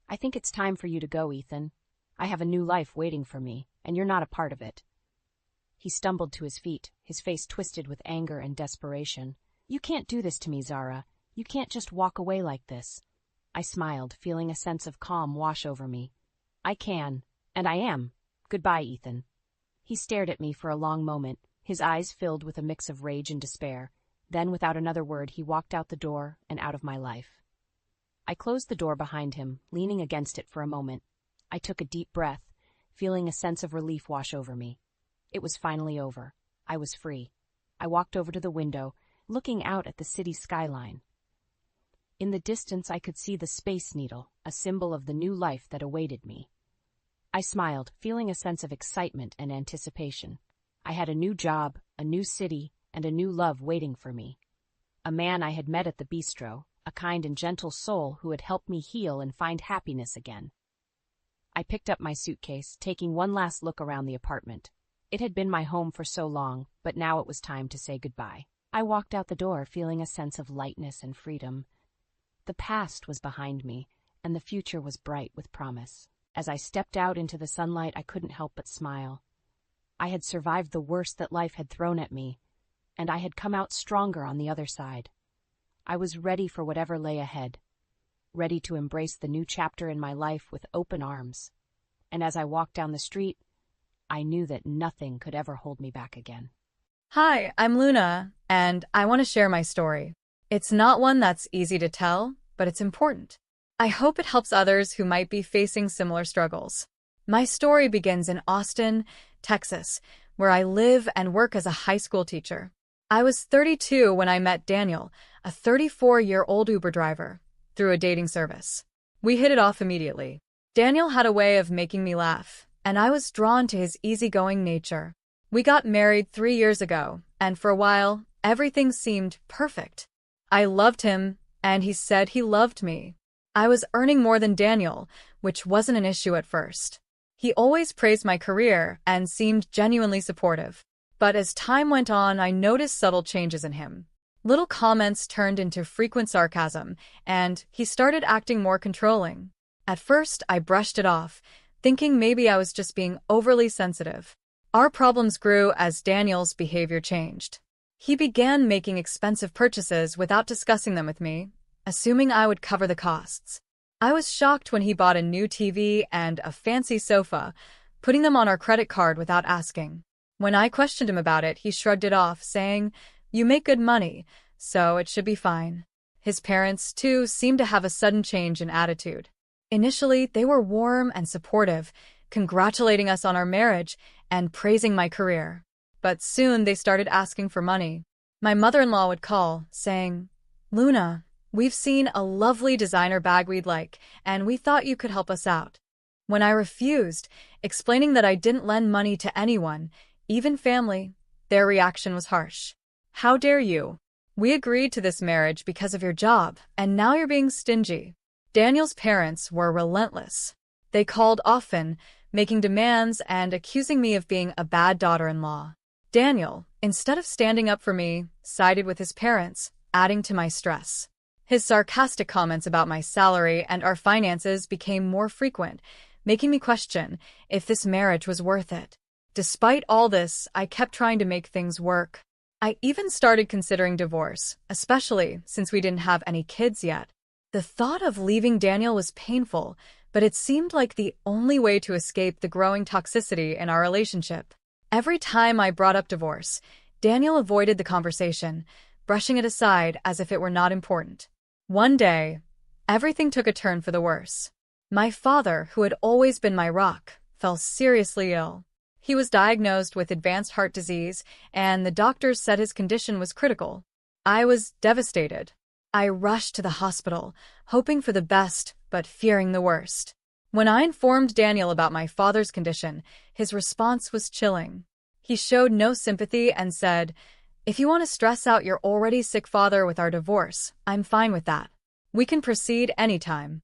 "I think it's time for you to go, Ethan. I have a new life waiting for me, and you're not a part of it." He stumbled to his feet, his face twisted with anger and desperation. "You can't do this to me, Zara. You can't just walk away like this." I smiled, feeling a sense of calm wash over me. "I can, and I am. Goodbye, Ethan." He stared at me for a long moment, his eyes filled with a mix of rage and despair. Then, without another word, he walked out the door and out of my life. I closed the door behind him, leaning against it for a moment. I took a deep breath, feeling a sense of relief wash over me. It was finally over. I was free. I walked over to the window, looking out at the city skyline. In the distance, I could see the Space Needle, a symbol of the new life that awaited me. I smiled, feeling a sense of excitement and anticipation. I had a new job, a new city, and a new love waiting for me. A man I had met at the bistro, a kind and gentle soul who had helped me heal and find happiness again. I picked up my suitcase, taking one last look around the apartment. It had been my home for so long, but now it was time to say goodbye. I walked out the door, feeling a sense of lightness and freedom. The past was behind me, and the future was bright with promise. As I stepped out into the sunlight, I couldn't help but smile. I had survived the worst that life had thrown at me, and I had come out stronger on the other side. I was ready for whatever lay ahead, ready to embrace the new chapter in my life with open arms. And as I walked down the street, I knew that nothing could ever hold me back again. Hi, I'm Luna, and I want to share my story. It's not one that's easy to tell, but it's important. I hope it helps others who might be facing similar struggles. My story begins in Austin, Texas, where I live and work as a high school teacher. I was 32 when I met Daniel, a 34-year-old Uber driver, through a dating service. We hit it off immediately. Daniel had a way of making me laugh, and I was drawn to his easygoing nature. We got married 3 years ago, and for a while, everything seemed perfect. I loved him, and he said he loved me. I was earning more than Daniel, which wasn't an issue at first. He always praised my career and seemed genuinely supportive. But as time went on, I noticed subtle changes in him. Little comments turned into frequent sarcasm, and he started acting more controlling. At first, I brushed it off, thinking maybe I was just being overly sensitive. Our problems grew as Daniel's behavior changed. He began making expensive purchases without discussing them with me, assuming I would cover the costs. I was shocked when he bought a new TV and a fancy sofa, putting them on our credit card without asking. When I questioned him about it, he shrugged it off, saying, "You make good money, so it should be fine." His parents, too, seemed to have a sudden change in attitude. Initially, they were warm and supportive, congratulating us on our marriage and praising my career. But soon they started asking for money. My mother-in-law would call, saying, "Luna, we've seen a lovely designer bag we'd like, and we thought you could help us out." When I refused, explaining that I didn't lend money to anyone, even family, their reaction was harsh. "How dare you? We agreed to this marriage because of your job, and now you're being stingy." Daniel's parents were relentless. They called often, making demands and accusing me of being a bad daughter-in-law. Daniel, instead of standing up for me, sided with his parents, adding to my stress. His sarcastic comments about my salary and our finances became more frequent, making me question if this marriage was worth it. Despite all this, I kept trying to make things work. I even started considering divorce, especially since we didn't have any kids yet. The thought of leaving Daniel was painful, but it seemed like the only way to escape the growing toxicity in our relationship. Every time I brought up divorce, Daniel avoided the conversation, brushing it aside as if it were not important. One day, everything took a turn for the worse. My father, who had always been my rock, fell seriously ill. He was diagnosed with advanced heart disease, and the doctors said his condition was critical. I was devastated. I rushed to the hospital, hoping for the best, but fearing the worst. When I informed Daniel about my father's condition, his response was chilling. He showed no sympathy and said, "If you want to stress out your already sick father with our divorce, I'm fine with that. We can proceed anytime."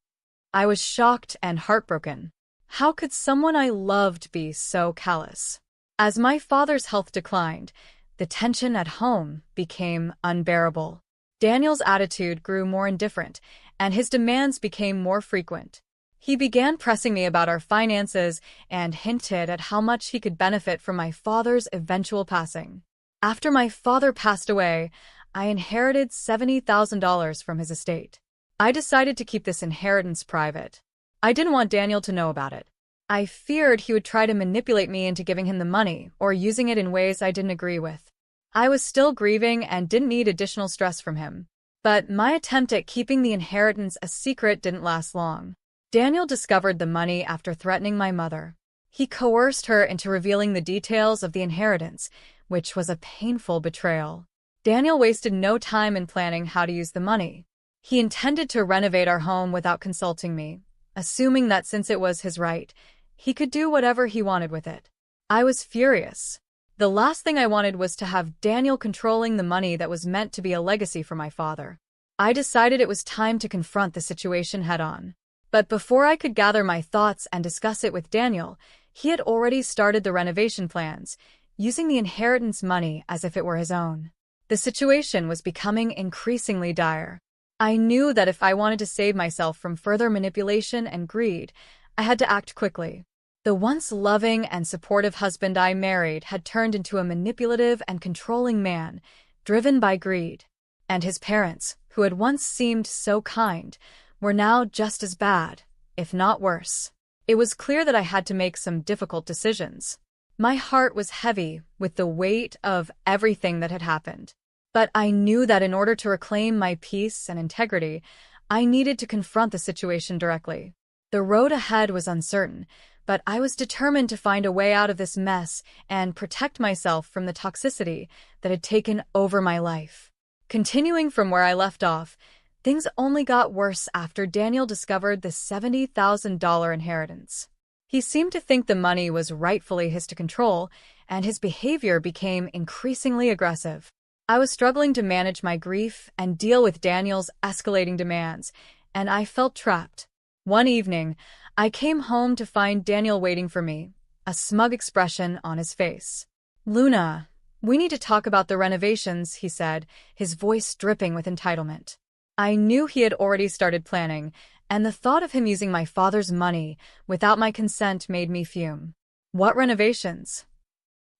I was shocked and heartbroken. How could someone I loved be so callous? As my father's health declined, the tension at home became unbearable. Daniel's attitude grew more indifferent, and his demands became more frequent. He began pressing me about our finances and hinted at how much he could benefit from my father's eventual passing. After my father passed away, I inherited $70,000 from his estate. I decided to keep this inheritance private. I didn't want Daniel to know about it. I feared he would try to manipulate me into giving him the money or using it in ways I didn't agree with. I was still grieving and didn't need additional stress from him. But my attempt at keeping the inheritance a secret didn't last long. Daniel discovered the money after threatening my mother. He coerced her into revealing the details of the inheritance, which was a painful betrayal. Daniel wasted no time in planning how to use the money. He intended to renovate our home without consulting me, assuming that since it was his right, he could do whatever he wanted with it. I was furious. The last thing I wanted was to have Daniel controlling the money that was meant to be a legacy for my father. I decided it was time to confront the situation head-on. But before I could gather my thoughts and discuss it with Daniel, he had already started the renovation plans, using the inheritance money as if it were his own. The situation was becoming increasingly dire. I knew that if I wanted to save myself from further manipulation and greed, I had to act quickly. The once loving and supportive husband I married had turned into a manipulative and controlling man, driven by greed. And his parents, who had once seemed so kind, were now just as bad, if not worse. It was clear that I had to make some difficult decisions. My heart was heavy with the weight of everything that had happened. But I knew that in order to reclaim my peace and integrity, I needed to confront the situation directly. The road ahead was uncertain, but I was determined to find a way out of this mess and protect myself from the toxicity that had taken over my life. Continuing from where I left off, things only got worse after Daniel discovered the $70,000 inheritance. He seemed to think the money was rightfully his to control, and his behavior became increasingly aggressive. I was struggling to manage my grief and deal with Daniel's escalating demands, and I felt trapped. One evening, I came home to find Daniel waiting for me, a smug expression on his face. "Luna, we need to talk about the renovations," he said, his voice dripping with entitlement. I knew he had already started planning, and the thought of him using my father's money without my consent made me fume. "What renovations?"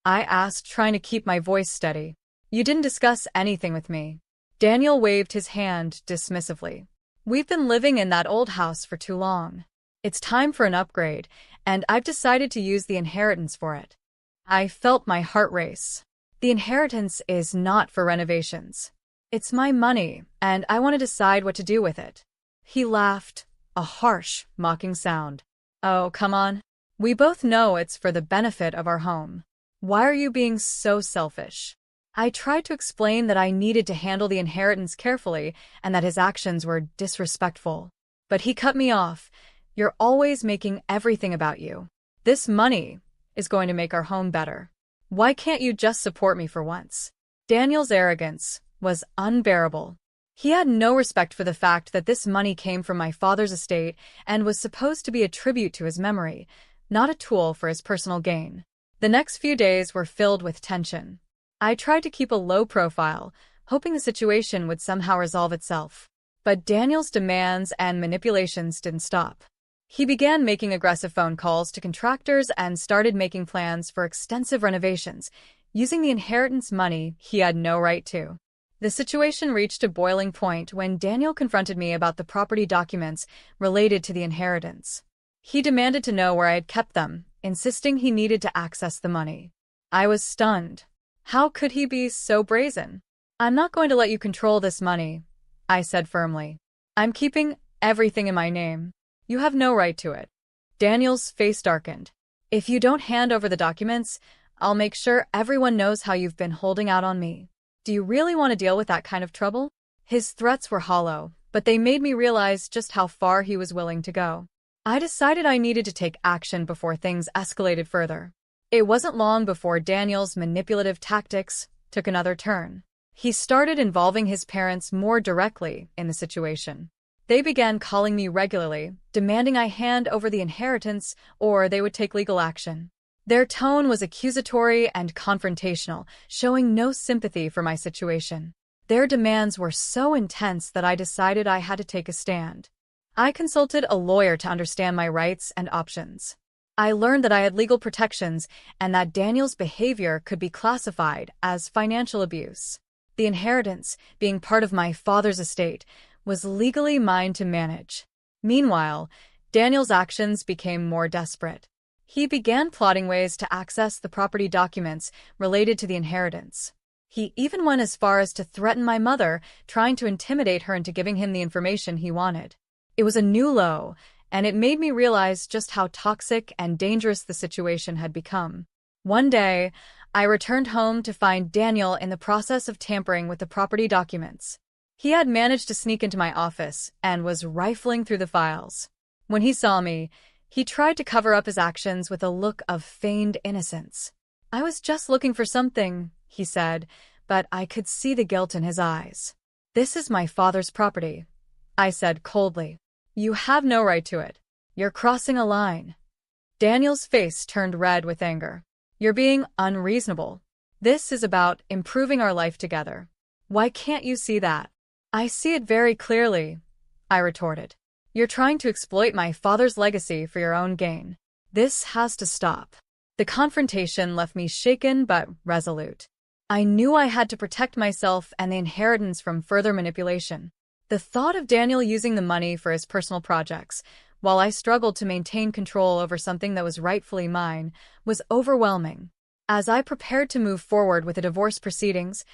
I asked, trying to keep my voice steady. "You didn't discuss anything with me." Daniel waved his hand dismissively. "We've been living in that old house for too long. It's time for an upgrade, and I've decided to use the inheritance for it." I felt my heart race. The inheritance is not for renovations. It's my money, and I want to decide what to do with it. He laughed, a harsh, mocking sound. "Oh, come on. We both know it's for the benefit of our home. Why are you being so selfish?" I tried to explain that I needed to handle the inheritance carefully and that his actions were disrespectful. But he cut me off. "You're always making everything about you. This money is going to make our home better. Why can't you just support me for once?" Daniel's arrogance was unbearable. He had no respect for the fact that this money came from my father's estate and was supposed to be a tribute to his memory, not a tool for his personal gain. The next few days were filled with tension. I tried to keep a low profile, hoping the situation would somehow resolve itself. But Daniel's demands and manipulations didn't stop. He began making aggressive phone calls to contractors and started making plans for extensive renovations, using the inheritance money he had no right to. The situation reached a boiling point when Daniel confronted me about the property documents related to the inheritance. He demanded to know where I had kept them, insisting he needed to access the money. I was stunned. How could he be so brazen? "I'm not going to let you control this money," I said firmly. "I'm keeping everything in my name. You have no right to it." Daniel's face darkened. "If you don't hand over the documents, I'll make sure everyone knows how you've been holding out on me. Do you really want to deal with that kind of trouble?" His threats were hollow, but they made me realize just how far he was willing to go. I decided I needed to take action before things escalated further. It wasn't long before Daniel's manipulative tactics took another turn. He started involving his parents more directly in the situation. They began calling me regularly, demanding I hand over the inheritance or they would take legal action. Their tone was accusatory and confrontational, showing no sympathy for my situation. Their demands were so intense that I decided I had to take a stand. I consulted a lawyer to understand my rights and options. I learned that I had legal protections and that Daniel's behavior could be classified as financial abuse. The inheritance, being part of my father's estate, was legally mine to manage. Meanwhile, Daniel's actions became more desperate. He began plotting ways to access the property documents related to the inheritance. He even went as far as to threaten my mother, trying to intimidate her into giving him the information he wanted. It was a new low, and it made me realize just how toxic and dangerous the situation had become. One day, I returned home to find Daniel in the process of tampering with the property documents. He had managed to sneak into my office and was rifling through the files. When he saw me, he tried to cover up his actions with a look of feigned innocence. "I was just looking for something," he said, but I could see the guilt in his eyes. "This is my father's property," I said coldly. "You have no right to it. You're crossing a line." Daniel's face turned red with anger. "You're being unreasonable. This is about improving our life together. Why can't you see that?" "I see it very clearly," I retorted. "You're trying to exploit my father's legacy for your own gain. This has to stop." The confrontation left me shaken but resolute. I knew I had to protect myself and the inheritance from further manipulation. The thought of Daniel using the money for his personal projects, while I struggled to maintain control over something that was rightfully mine, was overwhelming. As I prepared to move forward with the divorce proceedings,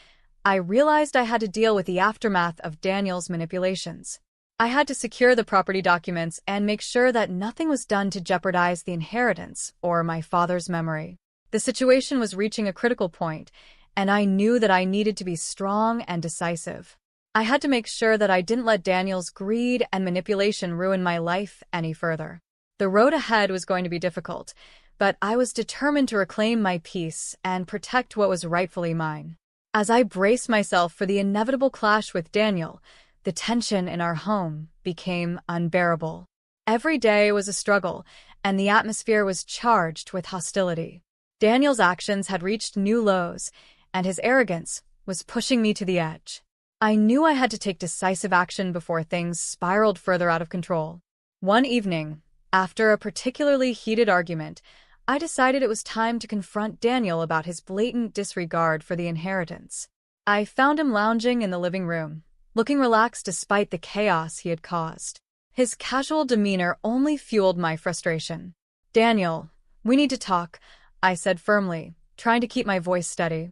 I realized I had to deal with the aftermath of Daniel's manipulations. I had to secure the property documents and make sure that nothing was done to jeopardize the inheritance or my father's memory. The situation was reaching a critical point, and I knew that I needed to be strong and decisive. I had to make sure that I didn't let Daniel's greed and manipulation ruin my life any further. The road ahead was going to be difficult, but I was determined to reclaim my peace and protect what was rightfully mine. As I braced myself for the inevitable clash with Daniel, the tension in our home became unbearable. Every day was a struggle, and the atmosphere was charged with hostility. Daniel's actions had reached new lows, and his arrogance was pushing me to the edge. I knew I had to take decisive action before things spiraled further out of control. One evening, after a particularly heated argument, I decided it was time to confront Daniel about his blatant disregard for the inheritance. I found him lounging in the living room, looking relaxed despite the chaos he had caused. His casual demeanor only fueled my frustration. "Daniel, we need to talk," I said firmly, trying to keep my voice steady.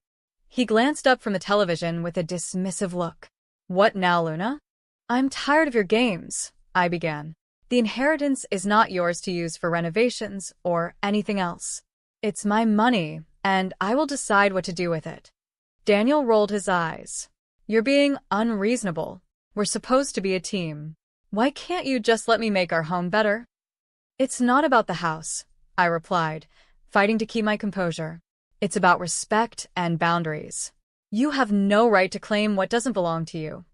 He glanced up from the television with a dismissive look. "What now, Luna?" "I'm tired of your games," I began. "The inheritance is not yours to use for renovations or anything else. It's my money, and I will decide what to do with it." Daniel rolled his eyes. "You're being unreasonable. We're supposed to be a team. Why can't you just let me make our home better?" "It's not about the house," I replied, fighting to keep my composure. "It's about respect and boundaries. You have no right to claim what doesn't belong to you."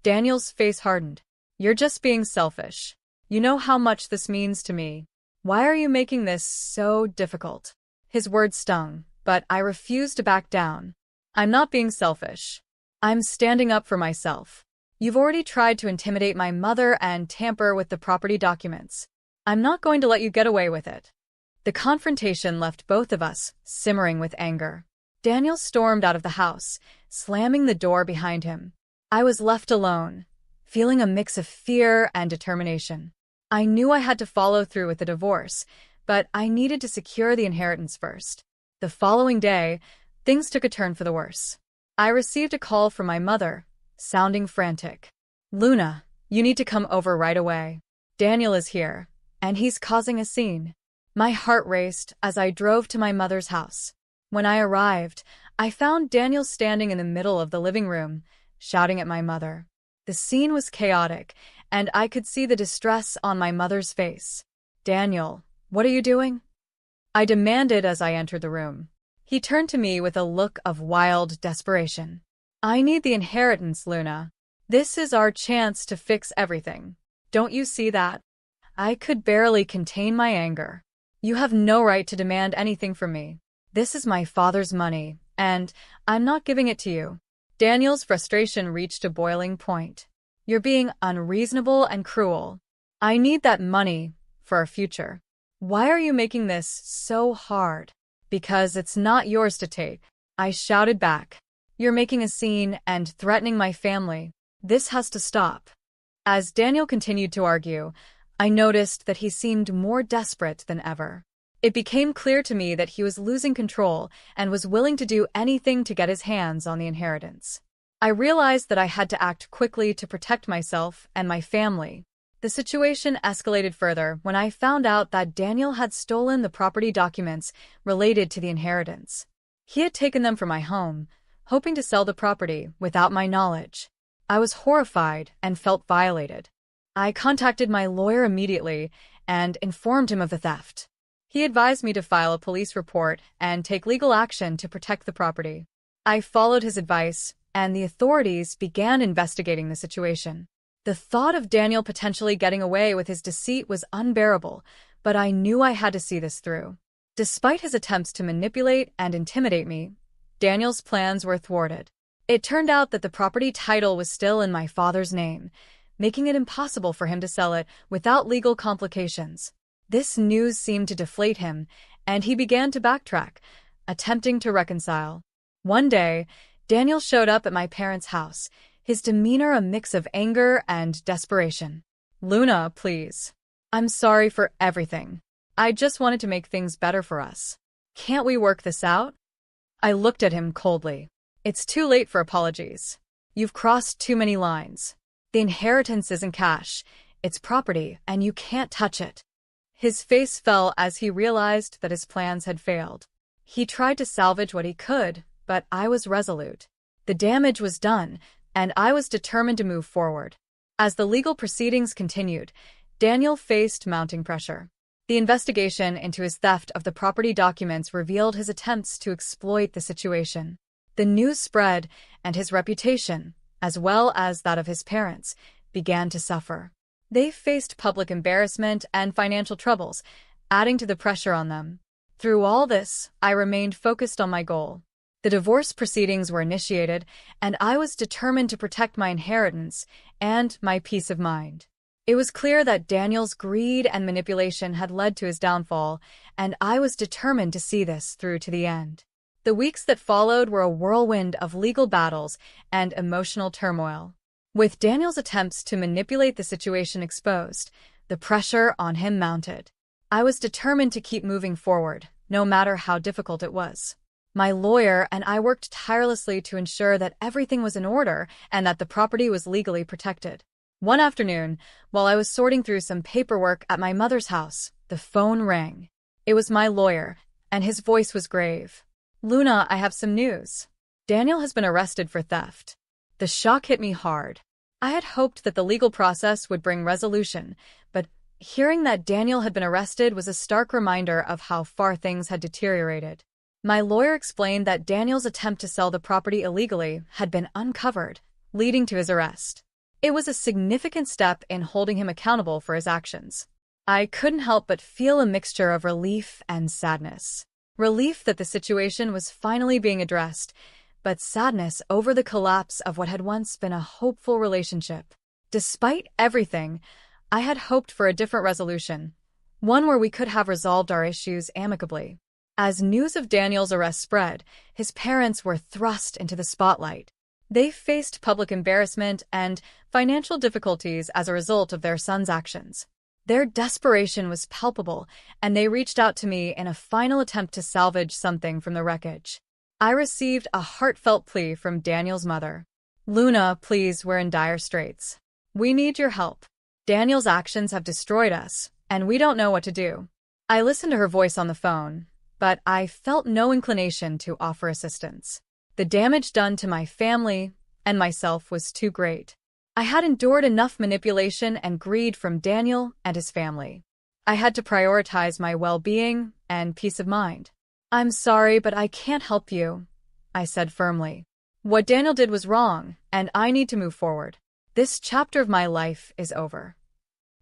Daniel's face hardened. "You're just being selfish. You know how much this means to me. Why are you making this so difficult?" His words stung, but I refused to back down. "I'm not being selfish. I'm standing up for myself. You've already tried to intimidate my mother and tamper with the property documents. I'm not going to let you get away with it." The confrontation left both of us simmering with anger. Daniel stormed out of the house, slamming the door behind him. I was left alone, feeling a mix of fear and determination. I knew I had to follow through with the divorce, but I needed to secure the inheritance first. The following day, things took a turn for the worse. I received a call from my mother, sounding frantic. "Luna, you need to come over right away. Daniel is here, and he's causing a scene." My heart raced as I drove to my mother's house. When I arrived, I found Daniel standing in the middle of the living room, shouting at my mother. The scene was chaotic, and I could see the distress on my mother's face. "Daniel, what are you doing?" I demanded as I entered the room. He turned to me with a look of wild desperation. "I need the inheritance, Luna. This is our chance to fix everything. Don't you see that?" I could barely contain my anger. "You have no right to demand anything from me. This is my father's money, and I'm not giving it to you." Daniel's frustration reached a boiling point. "You're being unreasonable and cruel. I need that money for our future. Why are you making this so hard?" "Because it's not yours to take," I shouted back. "You're making a scene and threatening my family. This has to stop." As Daniel continued to argue, I noticed that he seemed more desperate than ever. It became clear to me that he was losing control and was willing to do anything to get his hands on the inheritance. I realized that I had to act quickly to protect myself and my family. The situation escalated further when I found out that Daniel had stolen the property documents related to the inheritance. He had taken them from my home, hoping to sell the property without my knowledge. I was horrified and felt violated. I contacted my lawyer immediately and informed him of the theft. He advised me to file a police report and take legal action to protect the property. I followed his advice, and the authorities began investigating the situation. The thought of Daniel potentially getting away with his deceit was unbearable, but I knew I had to see this through. Despite his attempts to manipulate and intimidate me, Daniel's plans were thwarted. It turned out that the property title was still in my father's name, making it impossible for him to sell it without legal complications. This news seemed to deflate him, and he began to backtrack, attempting to reconcile. One day, Daniel showed up at my parents' house, his demeanor a mix of anger and desperation. "Luna, please. I'm sorry for everything. I just wanted to make things better for us. Can't we work this out?" I looked at him coldly. "It's too late for apologies. You've crossed too many lines. The inheritance isn't cash. It's property, and you can't touch it. His face fell as he realized that his plans had failed. He tried to salvage what he could, but I was resolute. The damage was done, and I was determined to move forward. As the legal proceedings continued, Daniel faced mounting pressure. The investigation into his theft of the property documents revealed his attempts to exploit the situation. The news spread, and his reputation, as well as that of his parents, began to suffer. They faced public embarrassment and financial troubles, adding to the pressure on them. Through all this, I remained focused on my goal. The divorce proceedings were initiated, and I was determined to protect my inheritance and my peace of mind. It was clear that Daniel's greed and manipulation had led to his downfall, and I was determined to see this through to the end. The weeks that followed were a whirlwind of legal battles and emotional turmoil. With Daniel's attempts to manipulate the situation exposed, the pressure on him mounted. I was determined to keep moving forward, no matter how difficult it was. My lawyer and I worked tirelessly to ensure that everything was in order and that the property was legally protected. One afternoon, while I was sorting through some paperwork at my mother's house, the phone rang. It was my lawyer, and his voice was grave. "Luna, I have some news. Daniel has been arrested for theft." The shock hit me hard. I had hoped that the legal process would bring resolution, but hearing that Daniel had been arrested was a stark reminder of how far things had deteriorated. My lawyer explained that Daniel's attempt to sell the property illegally had been uncovered, leading to his arrest. It was a significant step in holding him accountable for his actions. I couldn't help but feel a mixture of relief and sadness. Relief that the situation was finally being addressed, but sadness over the collapse of what had once been a hopeful relationship. Despite everything, I had hoped for a different resolution, one where we could have resolved our issues amicably. As news of Daniel's arrest spread, his parents were thrust into the spotlight. They faced public embarrassment and financial difficulties as a result of their son's actions. Their desperation was palpable, and they reached out to me in a final attempt to salvage something from the wreckage. I received a heartfelt plea from Daniel's mother. "Luna, please, we're in dire straits. We need your help. Daniel's actions have destroyed us, and we don't know what to do." I listened to her voice on the phone, but I felt no inclination to offer assistance. The damage done to my family and myself was too great. I had endured enough manipulation and greed from Daniel and his family. I had to prioritize my well-being and peace of mind. "I'm sorry, but I can't help you," I said firmly. "What Daniel did was wrong, and I need to move forward. This chapter of my life is over."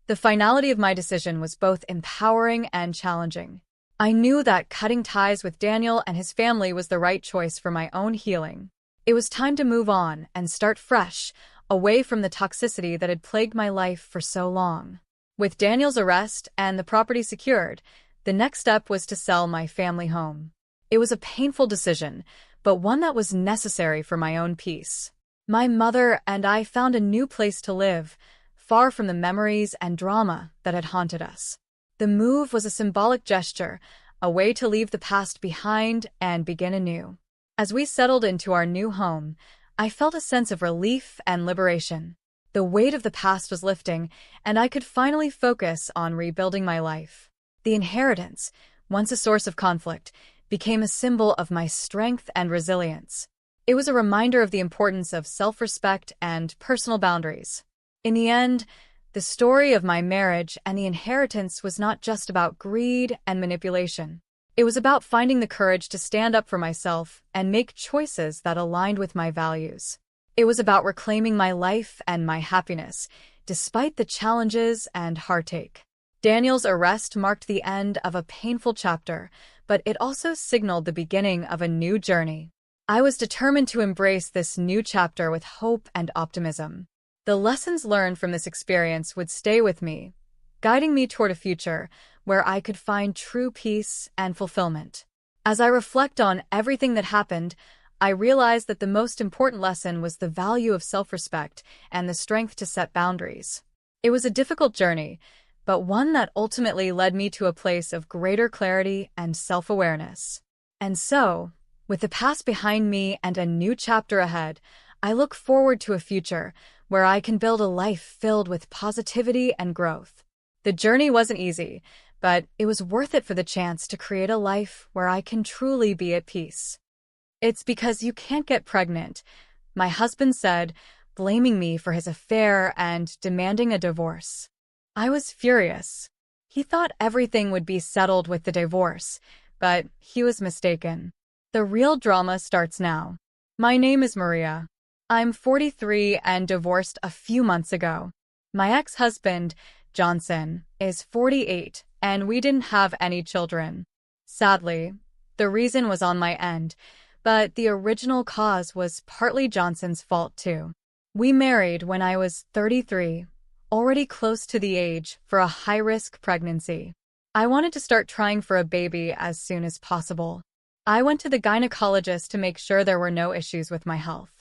The finality of my decision was both empowering and challenging. I knew that cutting ties with Daniel and his family was the right choice for my own healing. It was time to move on and start fresh, away from the toxicity that had plagued my life for so long. With Daniel's arrest and the property secured, the next step was to sell my family home. It was a painful decision, but one that was necessary for my own peace. My mother and I found a new place to live, far from the memories and drama that had haunted us. The move was a symbolic gesture, a way to leave the past behind and begin anew. As we settled into our new home, I felt a sense of relief and liberation. The weight of the past was lifting, and I could finally focus on rebuilding my life. The inheritance, once a source of conflict, became a symbol of my strength and resilience. It was a reminder of the importance of self-respect and personal boundaries. In the end, the story of my marriage and the inheritance was not just about greed and manipulation. It was about finding the courage to stand up for myself and make choices that aligned with my values. It was about reclaiming my life and my happiness, despite the challenges and heartache. Daniel's arrest marked the end of a painful chapter, but it also signaled the beginning of a new journey. I was determined to embrace this new chapter with hope and optimism. The lessons learned from this experience would stay with me, guiding me toward a future where I could find true peace and fulfillment. As I reflect on everything that happened, I realized that the most important lesson was the value of self-respect and the strength to set boundaries. It was a difficult journey, but one that ultimately led me to a place of greater clarity and self-awareness. And so, with the past behind me and a new chapter ahead, I look forward to a future where I can build a life filled with positivity and growth. The journey wasn't easy, but it was worth it for the chance to create a life where I can truly be at peace. It's because you can't get pregnant, my husband said, blaming me for his affair and demanding a divorce. I was furious. He thought everything would be settled with the divorce, but he was mistaken. The real drama starts now. My name is Maria. I'm 43 and divorced a few months ago. My ex-husband, Johnson, is 48, and we didn't have any children. Sadly, the reason was on my end, but the original cause was partly Johnson's fault too. We married when I was 33, already close to the age for a high-risk pregnancy. I wanted to start trying for a baby as soon as possible. I went to the gynecologist to make sure there were no issues with my health.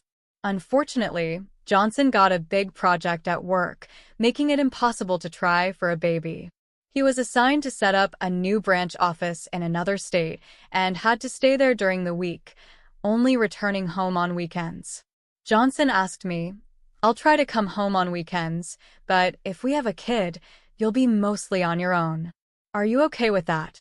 Unfortunately, Johnson got a big project at work, making it impossible to try for a baby. He was assigned to set up a new branch office in another state and had to stay there during the week, only returning home on weekends. Johnson asked me, "I'll try to come home on weekends, but if we have a kid, you'll be mostly on your own. Are you okay with that?"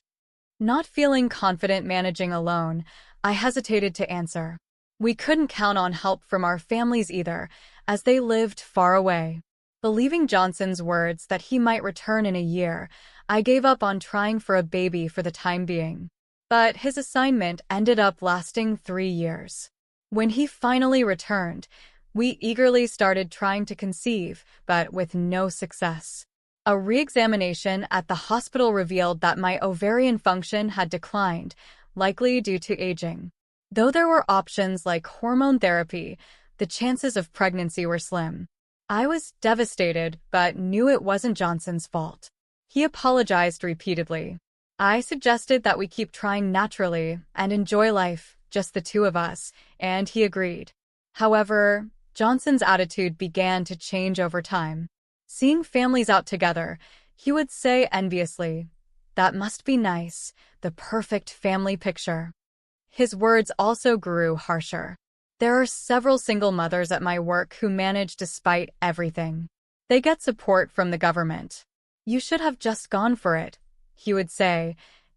Not feeling confident managing alone, I hesitated to answer. We couldn't count on help from our families either, as they lived far away. Believing Johnson's words that he might return in a year, I gave up on trying for a baby for the time being. But his assignment ended up lasting 3 years. When he finally returned, we eagerly started trying to conceive, but with no success. A re-examination at the hospital revealed that my ovarian function had declined, likely due to aging. Though there were options like hormone therapy, the chances of pregnancy were slim. I was devastated, but knew it wasn't Johnson's fault. He apologized repeatedly. I suggested that we keep trying naturally and enjoy life, just the two of us, and he agreed. However, Johnson's attitude began to change over time. Seeing families out together, he would say enviously, "That must be nice, the perfect family picture." His words also grew harsher. There are several single mothers at my work who manage despite everything. They get support from the government. "You should have just gone for it," he would say,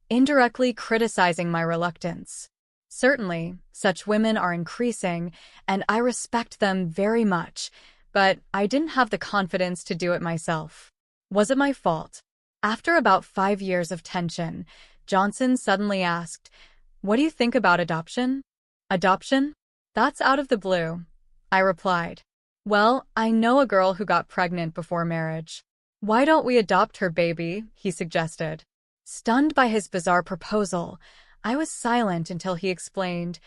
indirectly criticizing my reluctance. Certainly, such women are increasing, and I respect them very much, but I didn't have the confidence to do it myself. Was it my fault? After about 5 years of tension, Johnson suddenly asked, "What do you think about adoption?" "Adoption? That's out of the blue," I replied. "Well, I know a girl who got pregnant before marriage. Why don't we adopt her baby?" he suggested. Stunned by his bizarre proposal, I was silent until he explained,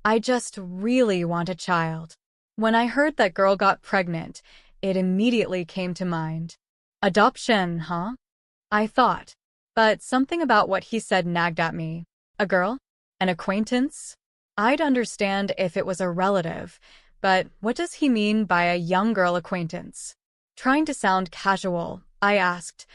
"I just really want a child." When I heard that girl got pregnant, it immediately came to mind. "Adoption, huh?" I thought. But something about what he said nagged at me. A girl? An acquaintance? I'd understand if it was a relative, but what does he mean by a young girl acquaintance? Trying to sound casual, I asked,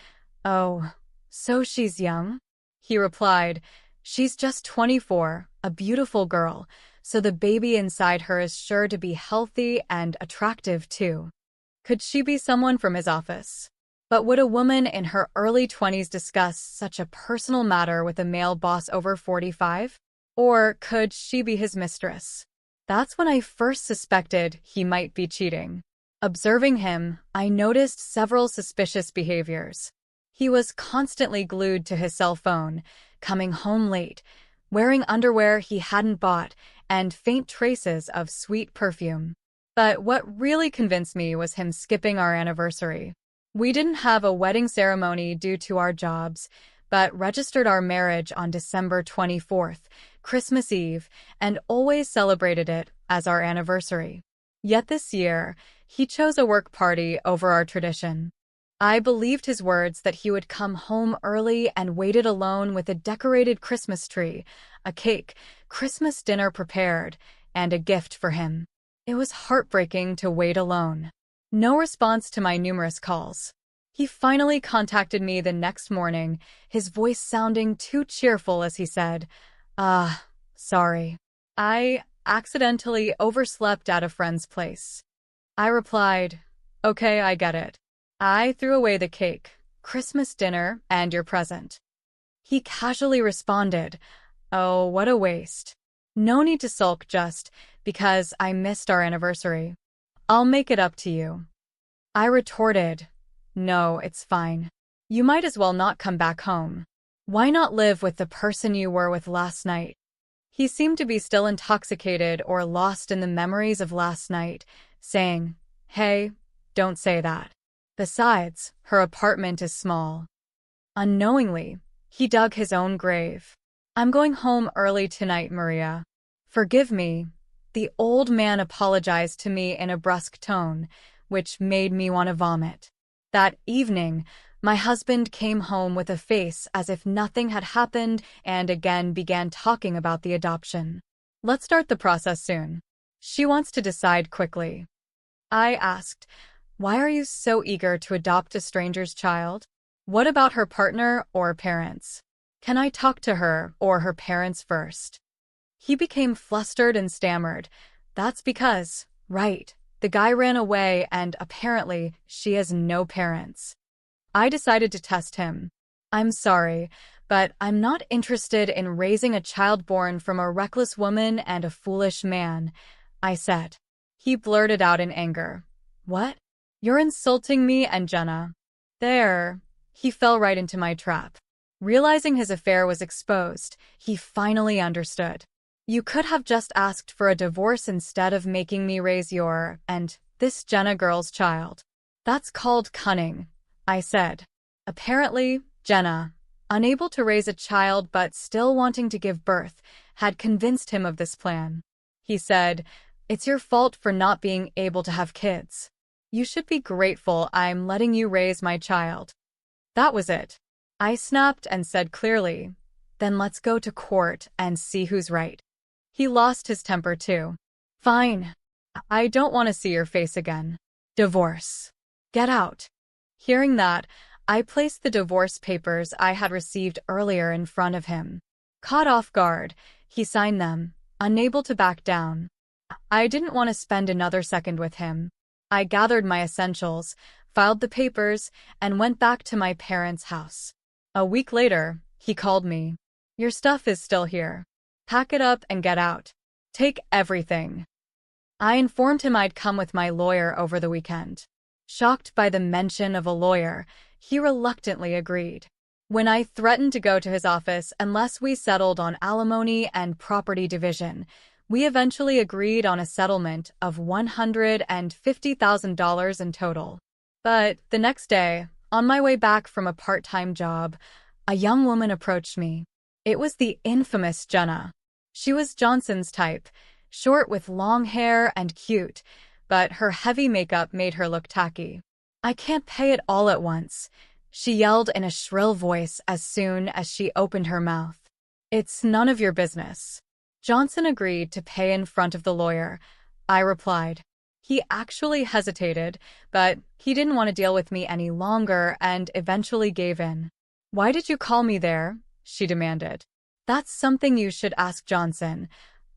"Oh, so she's young?" He replied, "She's just 24, a beautiful girl, so the baby inside her is sure to be healthy and attractive too." Could she be someone from his office? But would a woman in her early 20s discuss such a personal matter with a male boss over 45? Or could she be his mistress? That's when I first suspected he might be cheating. Observing him, I noticed several suspicious behaviors. He was constantly glued to his cell phone, coming home late, wearing underwear he hadn't bought, and faint traces of sweet perfume. But what really convinced me was him skipping our anniversary. We didn't have a wedding ceremony due to our jobs, but registered our marriage on December 24th, Christmas Eve, and always celebrated it as our anniversary. Yet this year, he chose a work party over our tradition. I believed his words that he would come home early and waited alone with a decorated Christmas tree, a cake, Christmas dinner prepared, and a gift for him. It was heartbreaking to wait alone. No response to my numerous calls. He finally contacted me the next morning, his voice sounding too cheerful as he said, Sorry. I accidentally overslept at a friend's place. I replied, "Okay, I get it. I threw away the cake, Christmas dinner, and your present." He casually responded, "Oh, what a waste. No need to sulk just because I missed our anniversary. I'll make it up to you." I retorted, "No, it's fine. You might as well not come back home. Why not live with the person you were with last night?" He seemed to be still intoxicated or lost in the memories of last night, saying, "Hey, don't say that. Besides, her apartment is small." Unknowingly, he dug his own grave. "I'm going home early tonight, Maria. Forgive me." The old man apologized to me in a brusque tone, which made me want to vomit. That evening, my husband came home with a face as if nothing had happened and again began talking about the adoption. "Let's start the process soon. She wants to decide quickly." I asked, "Why are you so eager to adopt a stranger's child? What about her partner or parents? Can I talk to her or her parents first?" He became flustered and stammered, "That's because, right, the guy ran away and apparently she has no parents." I decided to test him. "I'm sorry, but I'm not interested in raising a child born from a reckless woman and a foolish man," I said. He blurted out in anger, "What? You're insulting me and Jenna." There, he fell right into my trap. Realizing his affair was exposed, he finally understood. "You could have just asked for a divorce instead of making me raise your and this Jenna girl's child." "That's called cunning," I said. Apparently, Jenna, unable to raise a child but still wanting to give birth, had convinced him of this plan. He said, "It's your fault for not being able to have kids. You should be grateful I'm letting you raise my child." That was it. I snapped and said clearly, "Then let's go to court and see who's right." He lost his temper too. "Fine. I don't want to see your face again. Divorce. Get out." Hearing that, I placed the divorce papers I had received earlier in front of him. Caught off guard, he signed them, unable to back down. I didn't want to spend another second with him. I gathered my essentials, filed the papers, and went back to my parents' house. A week later, he called me. "Your stuff is still here. Pack it up and get out. Take everything." I informed him I'd come with my lawyer over the weekend. Shocked by the mention of a lawyer, he reluctantly agreed. When I threatened to go to his office unless we settled on alimony and property division, we eventually agreed on a settlement of $150,000 in total. But the next day, on my way back from a part-time job, a young woman approached me. It was the infamous Jenna. She was Johnson's type, short with long hair and cute, but her heavy makeup made her look tacky. "I can't pay it all at once," she yelled in a shrill voice as soon as she opened her mouth. "It's none of your business." Johnson agreed to pay in front of the lawyer. I replied. He actually hesitated, but he didn't want to deal with me any longer and eventually gave in. "Why did you call me there?" she demanded. "That's something you should ask Johnson,"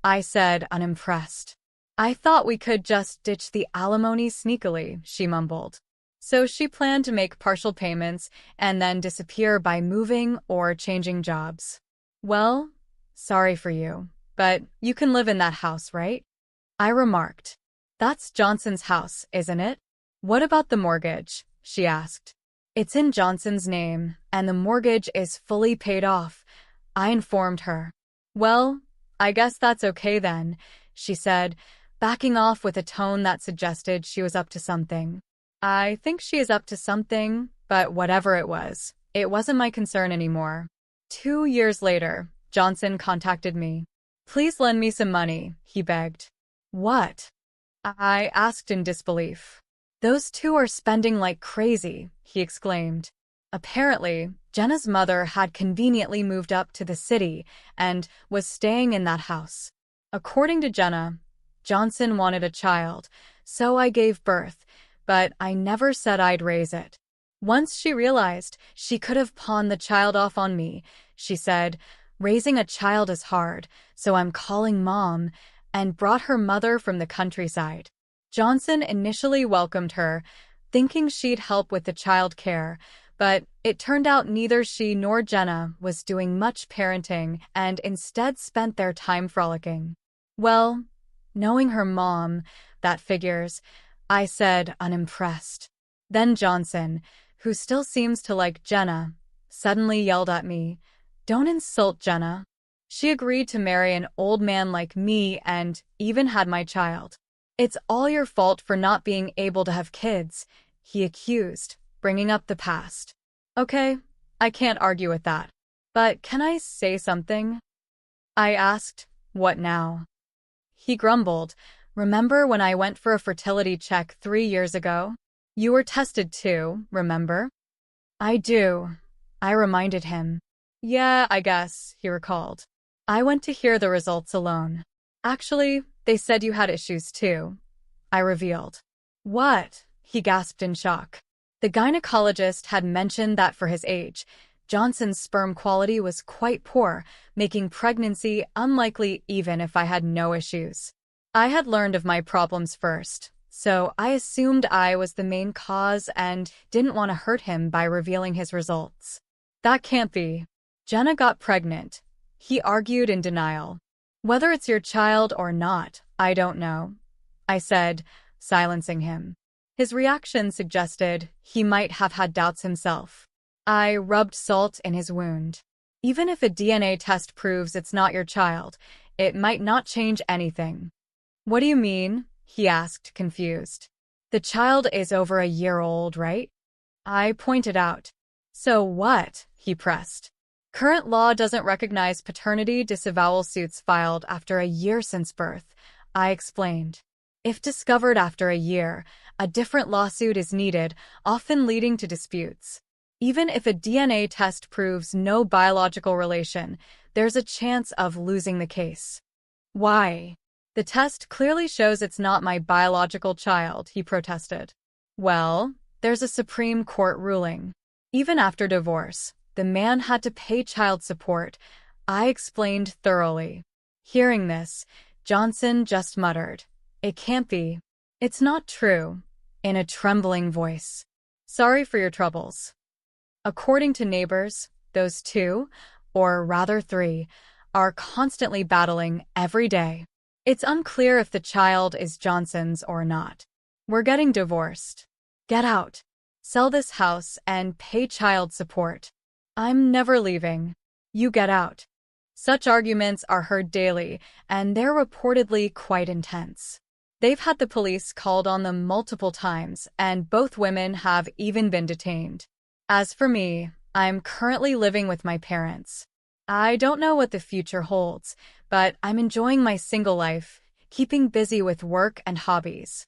I said, unimpressed. "I thought we could just ditch the alimony sneakily," she mumbled. So she planned to make partial payments and then disappear by moving or changing jobs. "Well, sorry for you, but you can live in that house, right?" I remarked. "That's Johnson's house, isn't it?" "What about the mortgage?" she asked. "It's in Johnson's name, and the mortgage is fully paid off," I informed her. "Well, I guess that's okay then," she said, backing off with a tone that suggested she was up to something. I think she is up to something, but whatever it wasn't my concern anymore. 2 years later, Johnson contacted me. "Please lend me some money," he begged. "What?" I asked in disbelief. "Those two are spending like crazy," he exclaimed. Apparently, Jenna's mother had conveniently moved up to the city and was staying in that house. According to Jenna, Johnson wanted a child, so I gave birth, but I never said I'd raise it. Once she realized she could have pawned the child off on me, she said, "Raising a child is hard, so I'm calling mom," and brought her mother from the countryside. Johnson initially welcomed her, thinking she'd help with the child care, but it turned out neither she nor Jenna was doing much parenting and instead spent their time frolicking. Well, knowing her mom, that figures, I said, unimpressed. Then Johnson, who still seems to like Jenna, suddenly yelled at me, "Don't insult Jenna. She agreed to marry an old man like me and even had my child. It's all your fault for not being able to have kids," he accused, bringing up the past. Okay, I can't argue with that. But can I say something? I asked, "What now?" He grumbled, "Remember when I went for a fertility check 3 years ago? You were tested too, remember?" "I do," I reminded him. "Yeah, I guess," he recalled. "I went to hear the results alone. Actually, they said you had issues too," I revealed. "What?" he gasped in shock. The gynecologist had mentioned that for his age, Johnson's sperm quality was quite poor, making pregnancy unlikely even if I had no issues. I had learned of my problems first, so I assumed I was the main cause and didn't want to hurt him by revealing his results. "That can't be. Jenna got pregnant," he argued in denial. "Whether it's your child or not, I don't know," I said, silencing him. His reaction suggested he might have had doubts himself. I rubbed salt in his wound. "Even if a DNA test proves it's not your child, it might not change anything." "What do you mean?" he asked, confused. "The child is over a year old, right?" I pointed out. "So what?" he pressed. "Current law doesn't recognize paternity disavowal suits filed after a year since birth," I explained. "If discovered after a year, a different lawsuit is needed, often leading to disputes. Even if a DNA test proves no biological relation, there's a chance of losing the case." "Why?" "The test clearly shows it's not my biological child," he protested. "Well, there's a Supreme Court ruling. Even after divorce, the man had to pay child support," I explained thoroughly. Hearing this, Johnson just muttered, "It can't be. It's not true," in a trembling voice. "Sorry for your troubles." According to neighbors, those two, or rather 3, are constantly battling every day. It's unclear if the child is Johnson's or not. "We're getting divorced. Get out. Sell this house and pay child support. I'm never leaving. You get out." Such arguments are heard daily, and they're reportedly quite intense. They've had the police called on them multiple times, and both women have even been detained. As for me, I'm currently living with my parents. I don't know what the future holds, but I'm enjoying my single life, keeping busy with work and hobbies.